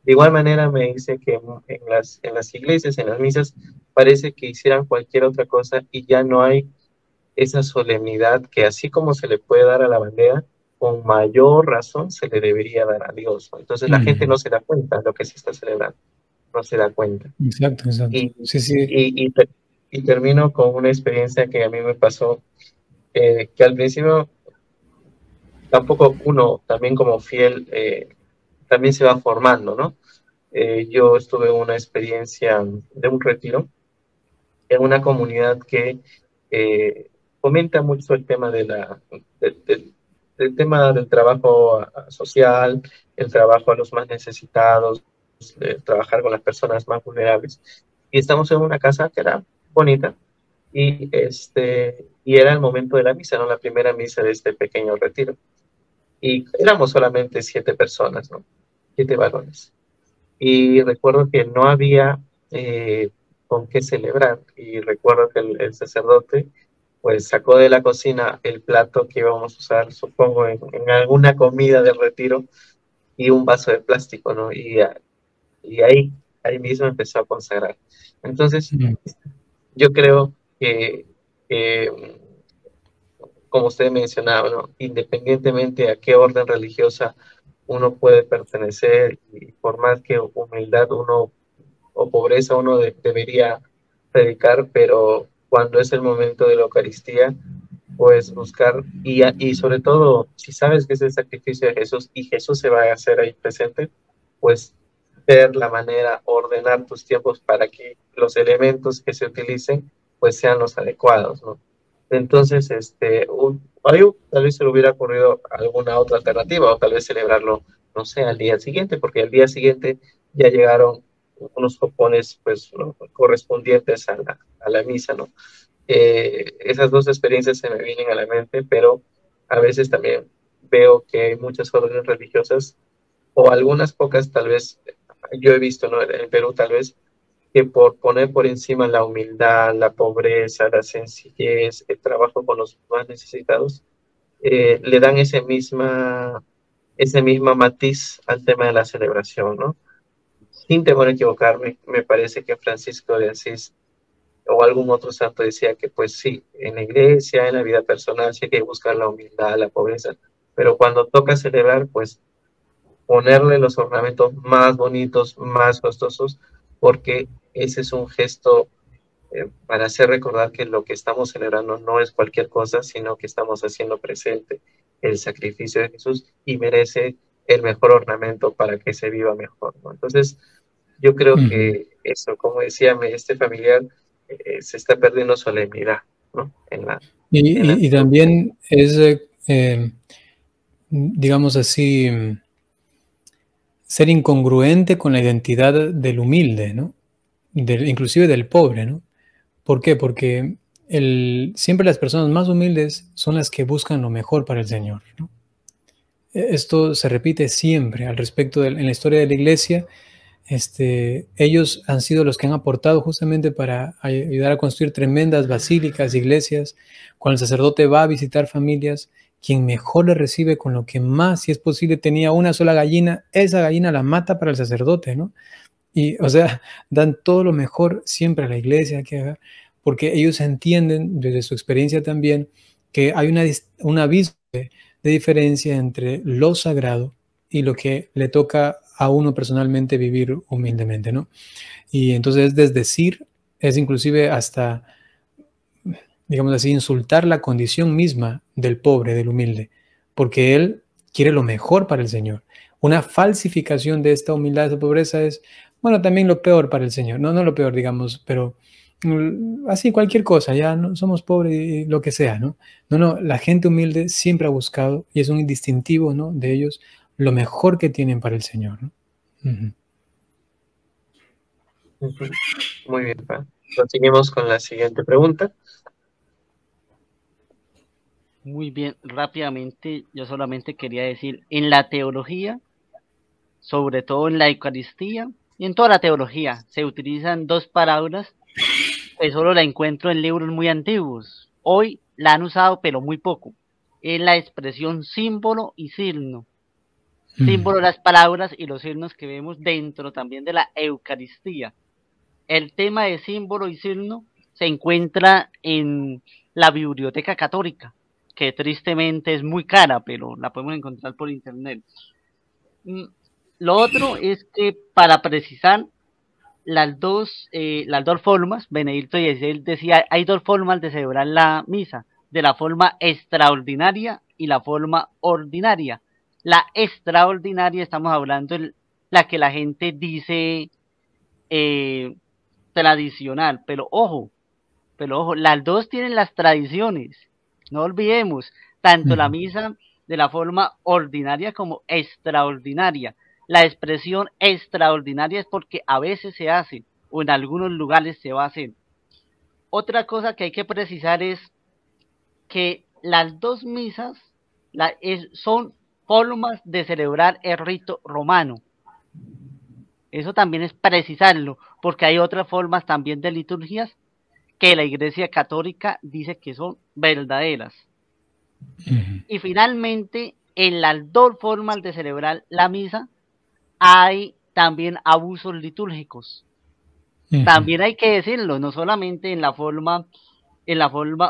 De igual manera me dice que en las iglesias, en las misas, parece que hicieran cualquier otra cosa y ya no hay esa solemnidad que así como se le puede dar a la bandera, con mayor razón se le debería dar a Dios, ¿no? Entonces la gente no se da cuenta de lo que se está celebrando, no se da cuenta. Exacto, exacto. Y, Sí, sí. y termino con una experiencia que a mí me pasó, que al principio tampoco uno, también como fiel, también se va formando, ¿no? Yo estuve en una experiencia de un retiro en una comunidad que fomenta mucho el tema del tema del trabajo social, el trabajo a los más necesitados, trabajar con las personas más vulnerables. Y estamos en una casa que era bonita y era el momento de la misa, ¿no? La primera misa de este pequeño retiro. Y éramos solamente 7 personas, ¿no? 7 varones. Y recuerdo que no había con qué celebrar. Y recuerdo que el sacerdote pues sacó de la cocina el plato que íbamos a usar, supongo, en alguna comida del retiro y un vaso de plástico, ¿no? Y ahí mismo empezó a consagrar. Entonces, yo creo que como usted mencionaba, ¿no? Independientemente a qué orden religiosa uno puede pertenecer y por más que humildad uno o pobreza uno debería predicar, pero cuando es el momento de la Eucaristía, pues buscar y sobre todo, si sabes que es el sacrificio de Jesús y Jesús se va a hacer ahí presente, pues ver la manera, ordenar tus tiempos para que los elementos que se utilicen pues sean los adecuados, ¿no? Entonces, ahí tal vez se le hubiera ocurrido alguna otra alternativa o tal vez celebrarlo, no sé, al día siguiente, porque al día siguiente ya llegaron unos copones pues, ¿no? correspondientes a la misa, ¿no? Esas dos experiencias se me vienen a la mente, pero a veces también veo que hay muchas órdenes religiosas o algunas pocas tal vez, yo he visto, ¿no? En Perú tal vez, que por poner por encima la humildad, la pobreza, la sencillez, el trabajo con los más necesitados, le dan ese misma matiz al tema de la celebración, ¿no? Sin temor a equivocarme, me parece que Francisco de Asís o algún otro santo decía que pues sí, en la iglesia, en la vida personal, sí hay que buscar la humildad, la pobreza, pero cuando toca celebrar, pues ponerle los ornamentos más bonitos, más costosos, porque ese es un gesto para hacer recordar que lo que estamos celebrando no es cualquier cosa, sino que estamos haciendo presente el sacrificio de Jesús y merece el mejor ornamento para que se viva mejor, ¿no? Entonces, yo creo que eso, como decía este familiar, se está perdiendo solemnidad, ¿no? Y también es, digamos así, ser incongruente con la identidad del humilde, ¿no? Inclusive del pobre, ¿no? ¿Por qué? Porque siempre las personas más humildes son las que buscan lo mejor para el Señor, ¿no? Esto se repite siempre al respecto en la historia de la iglesia. Ellos han sido los que han aportado justamente para ayudar a construir tremendas basílicas, iglesias. Cuando el sacerdote va a visitar familias, quien mejor le recibe con lo que más, si es posible, tenía una sola gallina, esa gallina la mata para el sacerdote, ¿no? Y, o sea, dan todo lo mejor siempre a la iglesia, porque ellos entienden desde su experiencia también que hay un abismo de diferencia entre lo sagrado y lo que le toca a uno personalmente vivir humildemente, ¿no? Y entonces es desdecir, es inclusive hasta, digamos así, insultar la condición misma del pobre, del humilde, porque él quiere lo mejor para el Señor. Una falsificación de esta humildad, de esta pobreza es, bueno, también lo peor para el Señor, no lo peor, digamos, pero así cualquier cosa, ya no somos pobres y lo que sea, ¿no? No, la gente humilde siempre ha buscado, y es un distintivo, ¿no?, de ellos, lo mejor que tienen para el Señor, ¿no? Muy bien, Pa. Continuemos con la siguiente pregunta. Muy bien, rápidamente, yo solamente quería decir, en la teología, sobre todo en la Eucaristía y en toda la teología, se utilizan dos palabras que solo la encuentro en libros muy antiguos. Hoy la han usado, pero muy poco. Es la expresión símbolo y signo. Símbolo, las palabras y los signos que vemos dentro también de la Eucaristía. El tema de símbolo y signo se encuentra en la Biblioteca Católica, que tristemente es muy cara, pero la podemos encontrar por internet. Lo otro es que para precisar las dos formas, Benedicto XVI decía, hay dos formas de celebrar la misa, de la forma extraordinaria y la forma ordinaria. La extraordinaria estamos hablando de la que la gente dice tradicional, pero ojo, las dos tienen las tradiciones, no olvidemos, tanto la misa de la forma ordinaria como extraordinaria. La expresión extraordinaria es porque a veces se hace, o en algunos lugares se va a hacer. Otra cosa que hay que precisar es que las dos misas son formas de celebrar el rito romano. Eso también es precisarlo, porque hay otras formas también de liturgias que la Iglesia Católica dice que son verdaderas. Y finalmente, en las dos formas de celebrar la misa, hay también abusos litúrgicos. También hay que decirlo, no solamente en la forma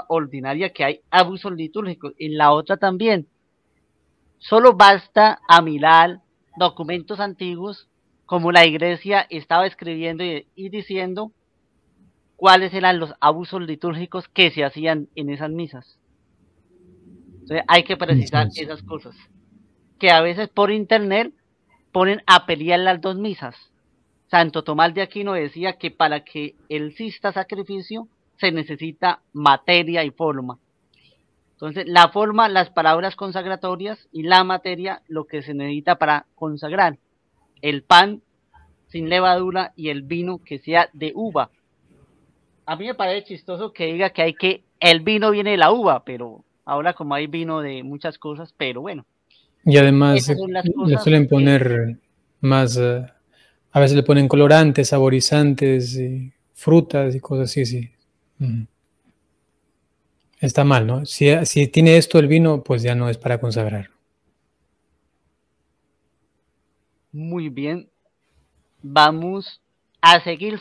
ordinaria que hay abusos litúrgicos, en la otra también. Solo basta a mirar documentos antiguos, como la Iglesia estaba escribiendo y diciendo cuáles eran los abusos litúrgicos que se hacían en esas misas. Entonces hay que precisar esas cosas, que a veces por internet ponen a pelear las dos misas. Santo Tomás de Aquino decía que para que exista sacrificio se necesita materia y forma. Entonces la forma, las palabras consagratorias, y la materia, lo que se necesita para consagrar. El pan sin levadura y el vino que sea de uva. A mí me parece chistoso que diga que el vino viene de la uva, pero ahora como hay vino de muchas cosas, pero bueno. Y además le suelen poner más, a veces le ponen colorantes, saborizantes, y frutas y cosas así, sí. Está mal, ¿no? Si tiene esto el vino, pues ya no es para consagrar. Muy bien. Vamos a seguir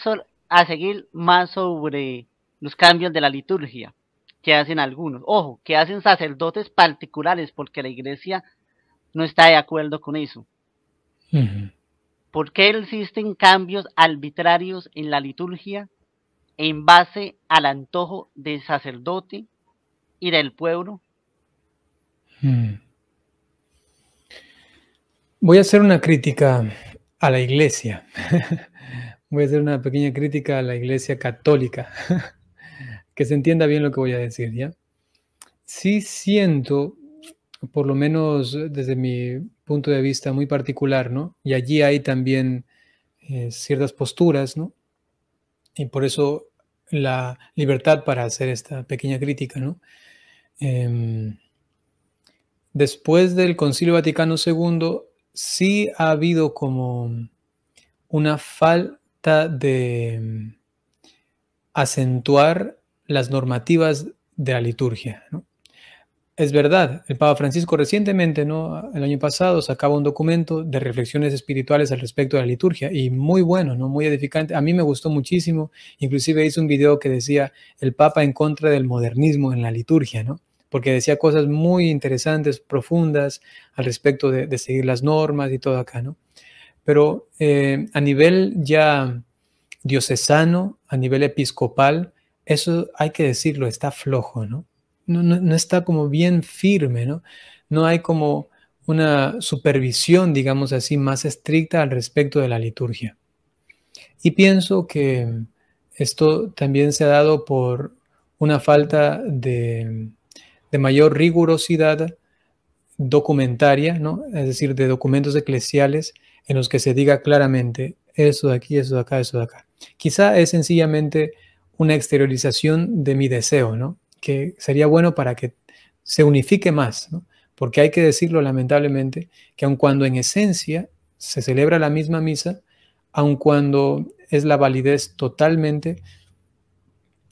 más sobre los cambios de la liturgia que hacen algunos. Ojo, que hacen sacerdotes particulares, porque la Iglesia no está de acuerdo con eso. ¿Por qué existen cambios arbitrarios en la liturgia? en base al antojo del sacerdote y del pueblo? Voy a hacer una crítica a la iglesia. Voy a hacer una pequeña crítica a la iglesia católica. Que se entienda bien lo que voy a decir, ¿ya? Sí siento, por lo menos desde mi punto de vista muy particular, ¿no? Y allí hay también ciertas posturas, ¿no? Y por eso la libertad para hacer esta pequeña crítica, ¿no? Después del Concilio Vaticano II, sí ha habido como una falta de acentuar las normativas de la liturgia, ¿no? Es verdad, el Papa Francisco recientemente, ¿no? El año pasado, sacaba un documento de reflexiones espirituales al respecto de la liturgia y muy bueno, ¿no? Muy edificante. A mí me gustó muchísimo. Inclusive hizo un video que decía el Papa en contra del modernismo en la liturgia, ¿no? Porque decía cosas muy interesantes, profundas al respecto de seguir las normas y todo acá, ¿no? Pero a nivel ya diocesano, a nivel episcopal, eso hay que decirlo, está flojo, ¿no? No está como bien firme, ¿no? No hay como una supervisión, digamos así, más estricta al respecto de la liturgia. Y pienso que esto también se ha dado por una falta de mayor rigurosidad documentaria, ¿no? Es decir, de documentos eclesiales en los que se diga claramente eso de aquí, eso de acá, eso de acá. Quizá es sencillamente una exteriorización de mi deseo, ¿no? Que sería bueno para que se unifique más, ¿no? Porque hay que decirlo lamentablemente, que aun cuando en esencia se celebra la misma misa, aun cuando es la validez totalmente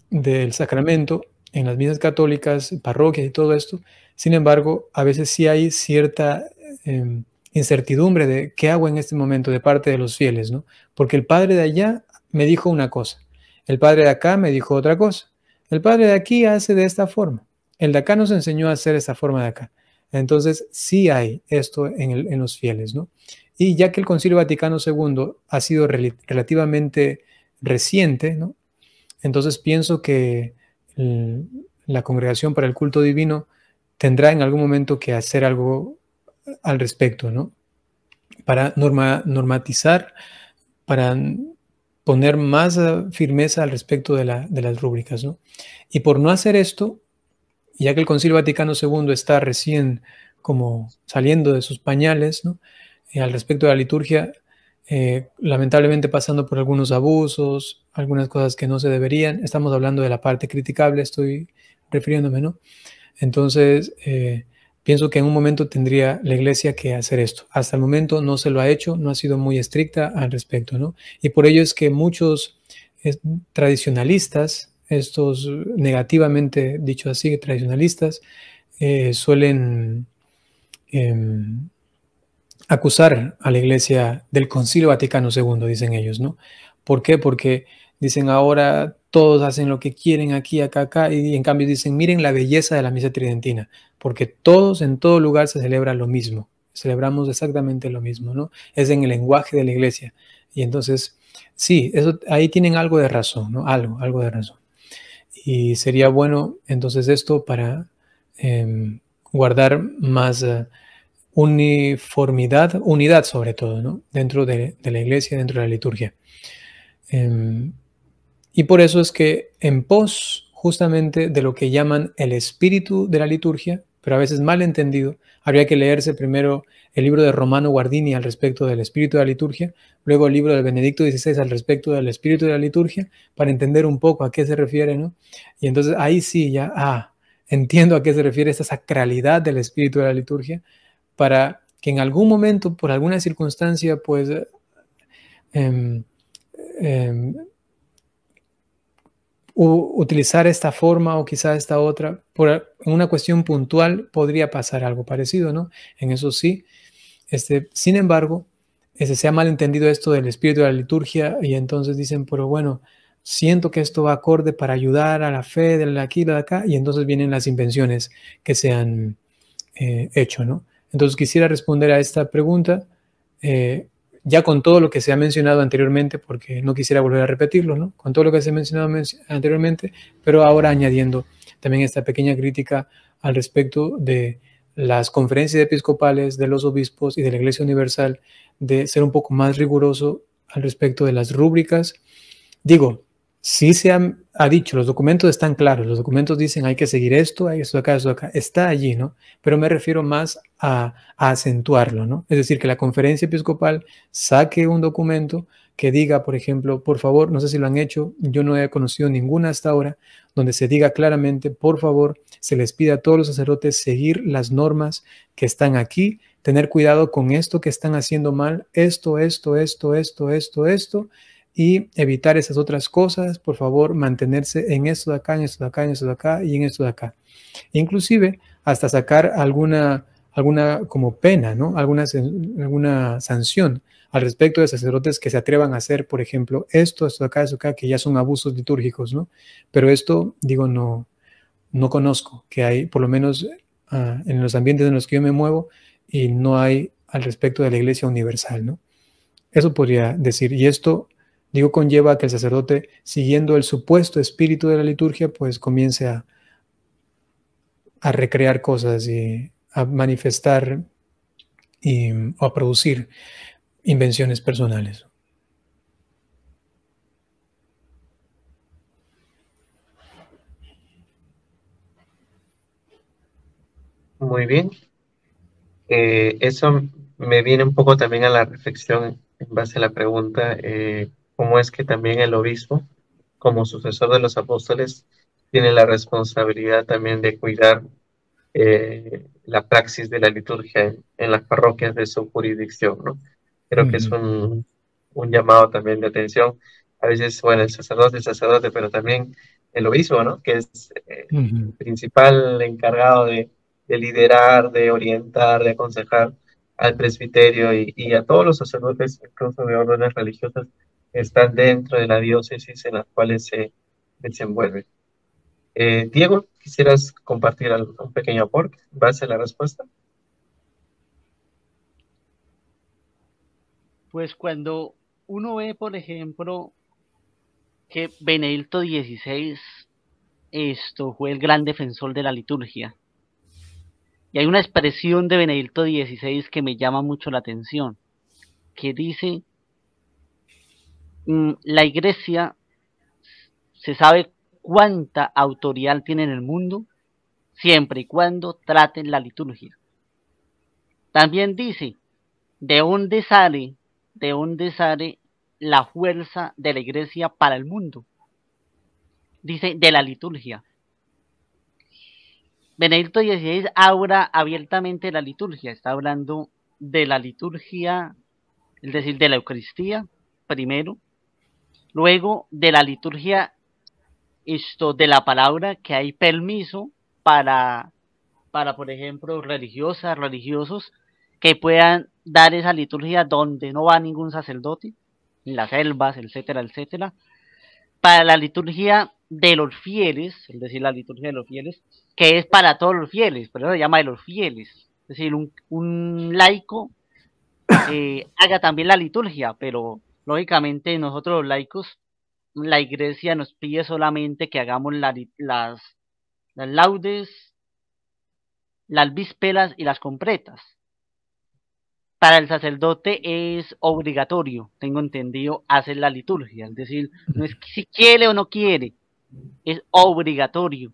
del sacramento en las misas católicas, parroquias y todo esto, sin embargo, a veces sí hay cierta incertidumbre de qué hago en este momento de parte de los fieles, ¿no? Porque el padre de allá me dijo una cosa, el padre de acá me dijo otra cosa, el padre de aquí hace de esta forma, el de acá nos enseñó a hacer esta forma de acá. Entonces, sí hay esto en los fieles, ¿no? Y ya que el Concilio Vaticano II ha sido relativamente reciente, ¿no? Entonces pienso que la Congregación para el Culto Divino tendrá en algún momento que hacer algo al respecto, ¿no? Para normatizar, para poner más firmeza al respecto de las rúbricas, ¿no? Y por no hacer esto, ya que el Concilio Vaticano II está recién como saliendo de sus pañales, ¿no? Al respecto de la liturgia, lamentablemente pasando por algunos abusos, algunas cosas que no se deberían. Estamos hablando de la parte criticable, estoy refiriéndome, ¿no? Entonces, pienso que en un momento tendría la Iglesia que hacer esto. Hasta el momento no se lo ha hecho, no ha sido muy estricta al respecto, ¿no? Y por ello es que muchos tradicionalistas, estos negativamente dicho así, tradicionalistas, suelen acusar a la Iglesia del Concilio Vaticano II, dicen ellos, ¿no? ¿Por qué? Porque dicen ahora todos hacen lo que quieren aquí, acá, acá, y en cambio dicen, miren la belleza de la misa tridentina, porque todos en todo lugar se celebra lo mismo, celebramos exactamente lo mismo, ¿no? Es en el lenguaje de la Iglesia. Y entonces, sí, eso, ahí tienen algo de razón, ¿no? Algo de razón. Y sería bueno entonces esto para guardar más uniformidad, unidad sobre todo, ¿no? Dentro de la Iglesia, dentro de la liturgia. Y por eso es que en pos justamente de lo que llaman el espíritu de la liturgia, pero a veces mal entendido, habría que leerse primero el libro de Romano Guardini al respecto del espíritu de la liturgia, luego el libro de Benedicto XVI al respecto del espíritu de la liturgia, para entender un poco a qué se refiere, ¿no? Y entonces ahí sí ya, entiendo a qué se refiere esta sacralidad del espíritu de la liturgia, para que en algún momento, por alguna circunstancia, pues utilizar esta forma o quizá esta otra, en una cuestión puntual podría pasar algo parecido, ¿no? En eso sí. Sin embargo, se ha malentendido esto del espíritu de la liturgia y entonces dicen, pero bueno, siento que esto va acorde para ayudar a la fe de aquí y de acá, y entonces vienen las invenciones que se han hecho, ¿no? Entonces quisiera responder a esta pregunta ya con todo lo que se ha mencionado anteriormente, porque no quisiera volver a repetirlo, ¿no? Con todo lo que se ha mencionado anteriormente, pero ahora añadiendo también esta pequeña crítica al respecto de las conferencias episcopales, de los obispos y de la Iglesia Universal, de ser un poco más riguroso al respecto de las rúbricas. Digo, sí ha dicho, los documentos están claros, los documentos dicen hay que seguir esto, hay esto acá, está allí, ¿no? Pero me refiero más a acentuarlo, ¿no? Es decir, que la conferencia episcopal saque un documento que diga, por ejemplo, por favor, no sé si lo han hecho, yo no he conocido ninguna hasta ahora, donde se diga claramente, por favor, se les pide a todos los sacerdotes seguir las normas que están aquí, tener cuidado con esto que están haciendo mal, esto, y evitar esas otras cosas, por favor, mantenerse en esto de acá, en esto de acá, en esto de acá y en esto de acá. Inclusive hasta sacar alguna como pena, ¿no? Alguna sanción al respecto de sacerdotes que se atrevan a hacer, por ejemplo, esto de acá, que ya son abusos litúrgicos, ¿no? Pero esto, digo, no conozco que hay, por lo menos en los ambientes en los que yo me muevo, y no hay al respecto de la Iglesia Universal, ¿no? Eso podría decir, y esto, digo, conlleva a que el sacerdote, siguiendo el supuesto espíritu de la liturgia, pues comience a recrear cosas y a manifestar o a producir invenciones personales. Muy bien. Eso me viene un poco también a la reflexión en base a la pregunta, cómo es que también el obispo, como sucesor de los apóstoles, tiene la responsabilidad también de cuidar la praxis de la liturgia en las parroquias de su jurisdicción, ¿no? Creo que es un llamado también de atención. A veces, bueno, el sacerdote, pero también el obispo, ¿no? Que es el principal encargado de liderar, de orientar, de aconsejar al presbiterio y a todos los sacerdotes, incluso de órdenes religiosas, que están dentro de la diócesis en las cuales se desenvuelve. Diego, ¿quisieras compartir un pequeño aporte en base a la respuesta? Pues cuando uno ve, por ejemplo, que Benedicto XVI fue el gran defensor de la liturgia, y hay una expresión de Benedicto XVI que me llama mucho la atención, que dice, la Iglesia se sabe cuánta autoridad tiene en el mundo siempre y cuando traten la liturgia. También dice, ¿de dónde sale la fuerza de la Iglesia para el mundo? Dice, de la liturgia. Benedicto XVI habla abiertamente de la liturgia, está hablando de la liturgia, es decir, de la Eucaristía, primero, luego de la liturgia de la palabra, que hay permiso para por ejemplo, religiosos, que puedan dar esa liturgia donde no va ningún sacerdote, en las selvas, etcétera, etcétera. Para la liturgia de los fieles, es decir, la liturgia de los fieles, que es para todos los fieles, pero eso se llama de los fieles. Es decir, un laico haga también la liturgia, pero lógicamente nosotros los laicos, la Iglesia nos pide solamente que hagamos las laudes, las vísperas y las completas. Para el sacerdote es obligatorio, tengo entendido, hacer la liturgia, es decir, no es si quiere o no quiere, es obligatorio,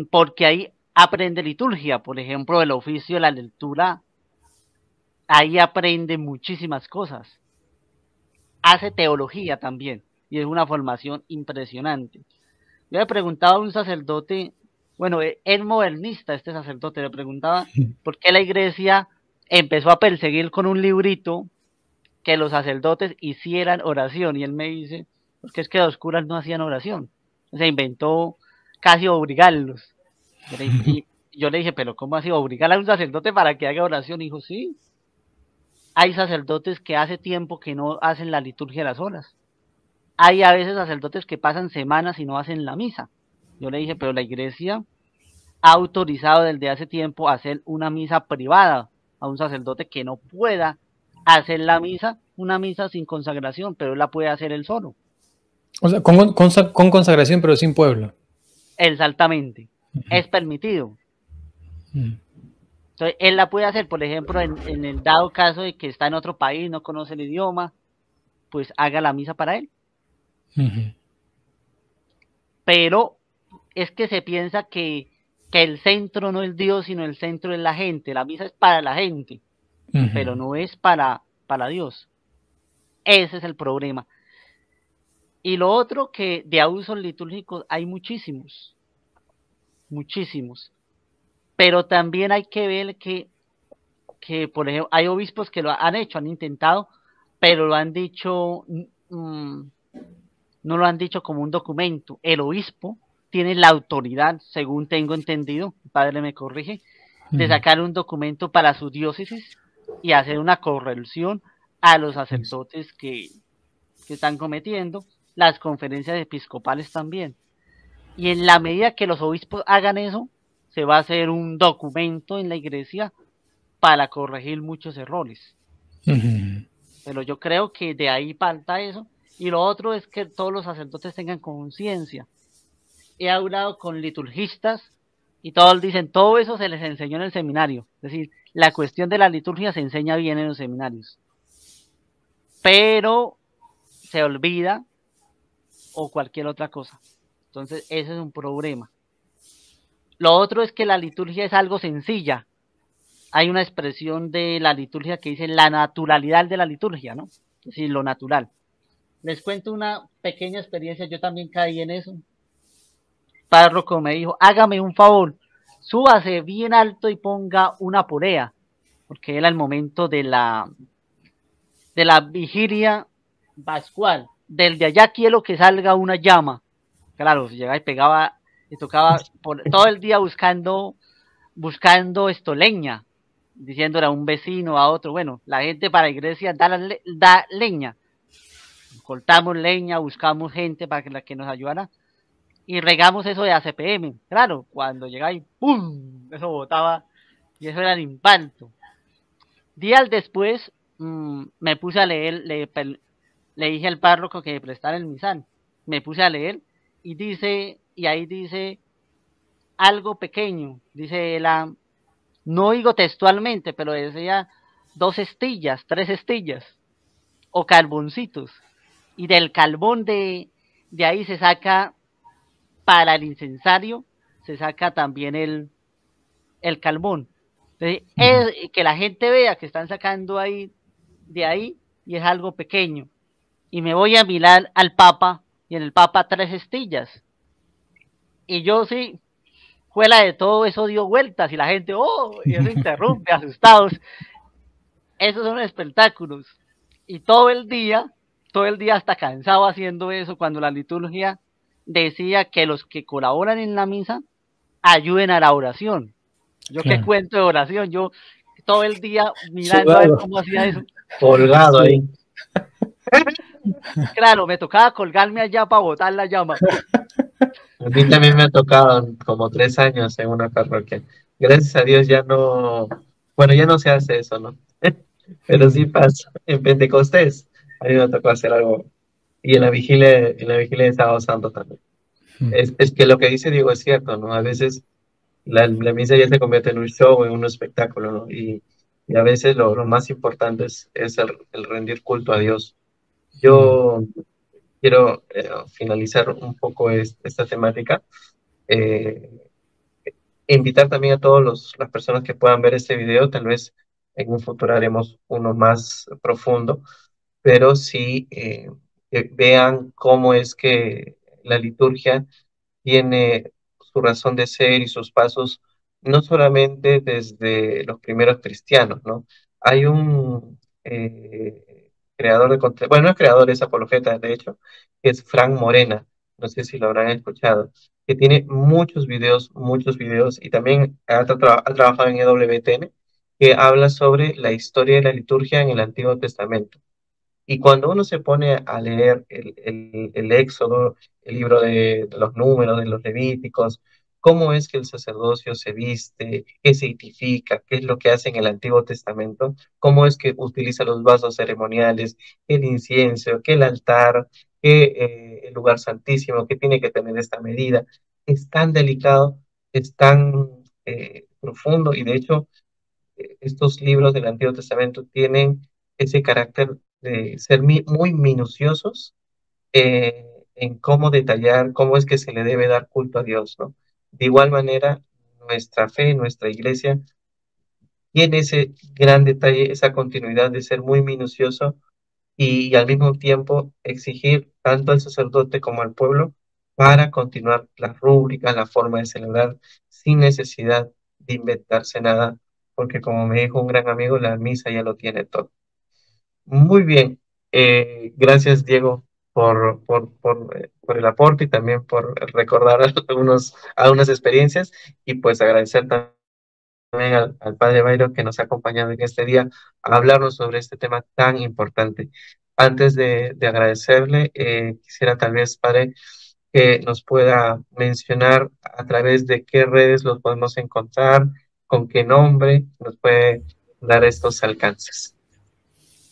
porque ahí aprende liturgia, por ejemplo, el oficio de la lectura, ahí aprende muchísimas cosas, hace teología también, y es una formación impresionante. Yo le preguntaba a un sacerdote, bueno, es modernista este sacerdote, le preguntaba por qué la Iglesia empezó a perseguir con un librito que los sacerdotes hicieran oración, y él me dice, porque es que los curas no hacían oración, se inventó casi obligarlos. Y yo le dije, pero ¿cómo así obligar a un sacerdote para que haga oración? Y dijo, sí, hay sacerdotes que hace tiempo que no hacen la liturgia de las horas, hay a veces sacerdotes que pasan semanas y no hacen la misa. Yo le dije, pero la Iglesia ha autorizado desde hace tiempo hacer una misa privada a un sacerdote que no pueda hacer la misa, una misa sin consagración, pero él la puede hacer él solo. O sea, con consagración, pero sin pueblo. Exactamente. Es permitido. Mm. Entonces, él la puede hacer, por ejemplo, en el dado caso de que está en otro país, no conoce el idioma, pues haga la misa para él. Pero es que se piensa que el centro no es Dios, sino el centro es la gente. La misa es para la gente, pero no es para Dios. Ese es el problema. Y lo otro, que de abusos litúrgicos hay muchísimos, muchísimos. Pero también hay que ver que por ejemplo, hay obispos que lo han hecho, han intentado, pero lo han dicho, no lo han dicho como un documento. El obispo tiene la autoridad, según tengo entendido, el padre me corrige, de sacar un documento para su diócesis y hacer una corrección a los sacerdotes que están cometiendo, las conferencias episcopales también. Y en la medida que los obispos hagan eso, se va a hacer un documento en la iglesia para corregir muchos errores. Pero yo creo que de ahí falta eso. Y lo otro es que todos los sacerdotes tengan conciencia. He hablado con liturgistas y todos dicen, todo eso se les enseñó en el seminario. Es decir, la cuestión de la liturgia se enseña bien en los seminarios. Pero se olvida o cualquier otra cosa. Entonces, ese es un problema. Lo otro es que la liturgia es algo sencilla. Hay una expresión de la liturgia que dice la naturalidad de la liturgia, ¿no? Es decir, lo natural. Les cuento una pequeña experiencia, yo también caí en eso. Párroco me dijo, hágame un favor, súbase bien alto y ponga una porea, porque era el momento de la vigilia pascual. Del de allá quiero que salga una llama. Claro, llegaba y pegaba, y tocaba por todo el día buscando esto leña, diciéndole a un vecino, a otro, bueno, la gente para la iglesia da leña. Cortamos leña, buscamos gente para que nos ayudara y regamos eso de ACPM. Claro, cuando llegaba y ¡pum! Eso botaba y eso era el impacto. Días después me puse a leer, le dije al párroco que me prestara el misal. Me puse a leer y ahí dice algo pequeño, dice no oigo textualmente, pero decía 2 estillas, 3 estillas o carboncitos. Y del carbón de ahí se saca, para el incensario, se saca también el carbón. Entonces, que la gente vea que están sacando ahí, de ahí, y es algo pequeño. Y me voy a mirar al Papa, y en el Papa 3 estillas. Y yo sí, fuera de todo eso dio vueltas, y la gente, y eso interrumpe, asustados. Esos son espectáculos. Y todo el día hasta cansado haciendo eso, cuando la liturgia decía que los que colaboran en la misa ayuden a la oración. Yo qué cuento de oración, yo todo el día mirando a ver cómo hacía eso. Colgado ahí. Claro, me tocaba colgarme allá para botar la llama. A mí también me ha tocado como 3 años en una parroquia. Gracias a Dios ya no, bueno, ya no se hace eso, ¿no? Pero sí pasa. En Pentecostés, a mí me tocó hacer algo. Y en la vigilia de Sábado Santo también. Es que lo que dice Diego es cierto, ¿no? A veces la misa ya se convierte en un show, en un espectáculo, ¿no? Y a veces lo más importante es el rendir culto a Dios. Yo quiero finalizar un poco esta temática. Eh, Invitar también a todas las personas que puedan ver este video, tal vez en un futuro haremos uno más profundo, pero sí que vean cómo es que la liturgia tiene su razón de ser y sus pasos, no solamente desde los primeros cristianos, ¿no? Hay un creador de contenido, bueno, no es creador, es apologeta, de hecho, que es Frank Morena, no sé si lo habrán escuchado, que tiene muchos videos, y también ha trabajado en EWTN, que habla sobre la historia de la liturgia en el Antiguo Testamento. Y cuando uno se pone a leer el Éxodo, el libro de los números, de los Levíticos, cómo es que el sacerdocio se viste, qué se edifica, qué es lo que hace en el Antiguo Testamento, cómo es que utiliza los vasos ceremoniales, el incienso, que el altar, que el lugar santísimo, que tiene que tener esta medida. Es tan delicado, es tan profundo y de hecho estos libros del Antiguo Testamento tienen ese carácter de ser muy minuciosos en cómo detallar cómo es que se le debe dar culto a Dios, ¿no? De igual manera, nuestra fe, nuestra iglesia, tiene ese gran detalle, esa continuidad de ser muy minucioso y al mismo tiempo exigir tanto al sacerdote como al pueblo para continuar las rúbricas, la forma de celebrar, sin necesidad de inventarse nada, porque como me dijo un gran amigo, la misa ya lo tiene todo. Muy bien. Gracias, Diego, por el aporte y también por recordar algunas experiencias y pues agradecer también al Padre Bayro que nos ha acompañado en este día a hablarnos sobre este tema tan importante. Antes de agradecerle, quisiera tal vez, Padre, que nos pueda mencionar a través de qué redes los podemos encontrar, con qué nombre nos puede dar estos alcances.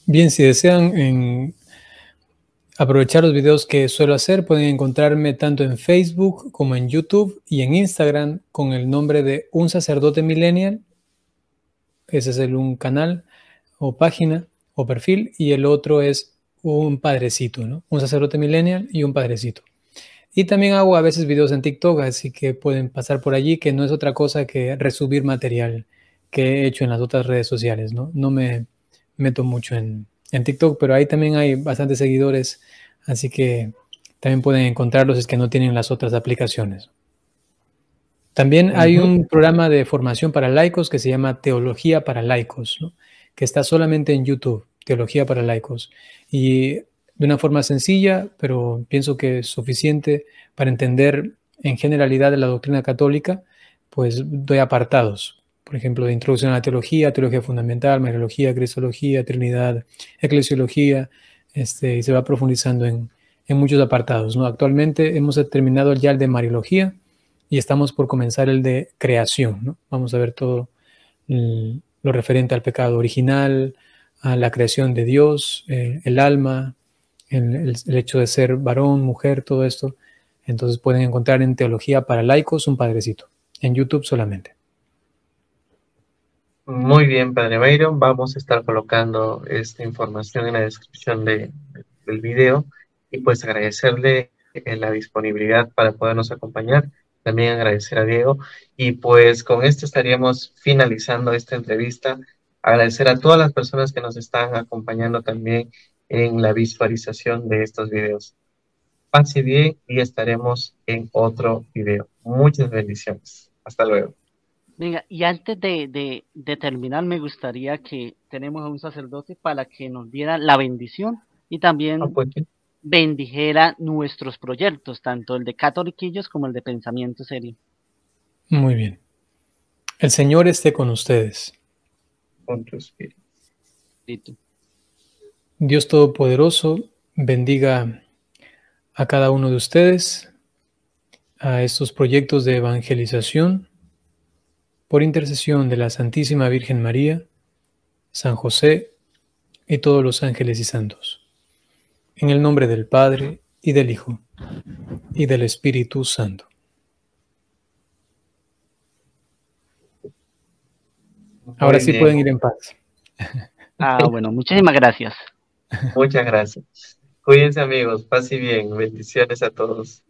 Bien, si desean aprovechar los videos que suelo hacer, pueden encontrarme tanto en Facebook como en YouTube y en Instagram con el nombre de Un Sacerdote Millennial. Ese es un canal o página o perfil, y el otro es un padrecito, ¿no? Un sacerdote millennial y un padrecito. Y también hago a veces videos en TikTok, así que pueden pasar por allí, que no es otra cosa que resubir material que he hecho en las otras redes sociales, ¿no? No me meto mucho en TikTok, pero ahí también hay bastantes seguidores, así que también pueden encontrarlos si es que no tienen las otras aplicaciones. También hay un programa de formación para laicos que se llama Teología para Laicos, ¿no? Que está solamente en YouTube, Teología para Laicos. Y de una forma sencilla, pero pienso que es suficiente para entender en generalidad de la doctrina católica, pues doy apartados. Por ejemplo, de introducción a la teología, teología fundamental, mariología, cristología, trinidad, eclesiología, y se va profundizando en muchos apartados, ¿no? Actualmente hemos terminado ya el de mariología y estamos por comenzar el de creación, ¿no? Vamos a ver todo lo referente al pecado original, a la creación de Dios, el alma, el hecho de ser varón, mujer, todo esto. Entonces pueden encontrar en Teología para Laicos un padrecito, en YouTube solamente. Muy bien, Padre Byron. Vamos a estar colocando esta información en la descripción del video y pues agradecerle la disponibilidad para podernos acompañar. También agradecer a Diego y pues con esto estaríamos finalizando esta entrevista. Agradecer a todas las personas que nos están acompañando también en la visualización de estos videos. Pase bien y estaremos en otro video. Muchas bendiciones. Hasta luego. Venga, y antes de terminar, me gustaría que tenemos a un sacerdote para que nos diera la bendición y también Pues, bendijera nuestros proyectos, tanto el de Catoliquillos como el de Pensamiento Serio. Muy bien. El Señor esté con ustedes. con tu espíritu. Dios Todopoderoso bendiga a cada uno de ustedes, a estos proyectos de evangelización, por intercesión de la Santísima Virgen María, San José y todos los ángeles y santos. En el nombre del Padre, y del Hijo, y del Espíritu Santo. Ahora sí pueden ir en paz. Bueno, muchísimas gracias. Muchas gracias. Cuídense, amigos. Paz y bien. Bendiciones a todos.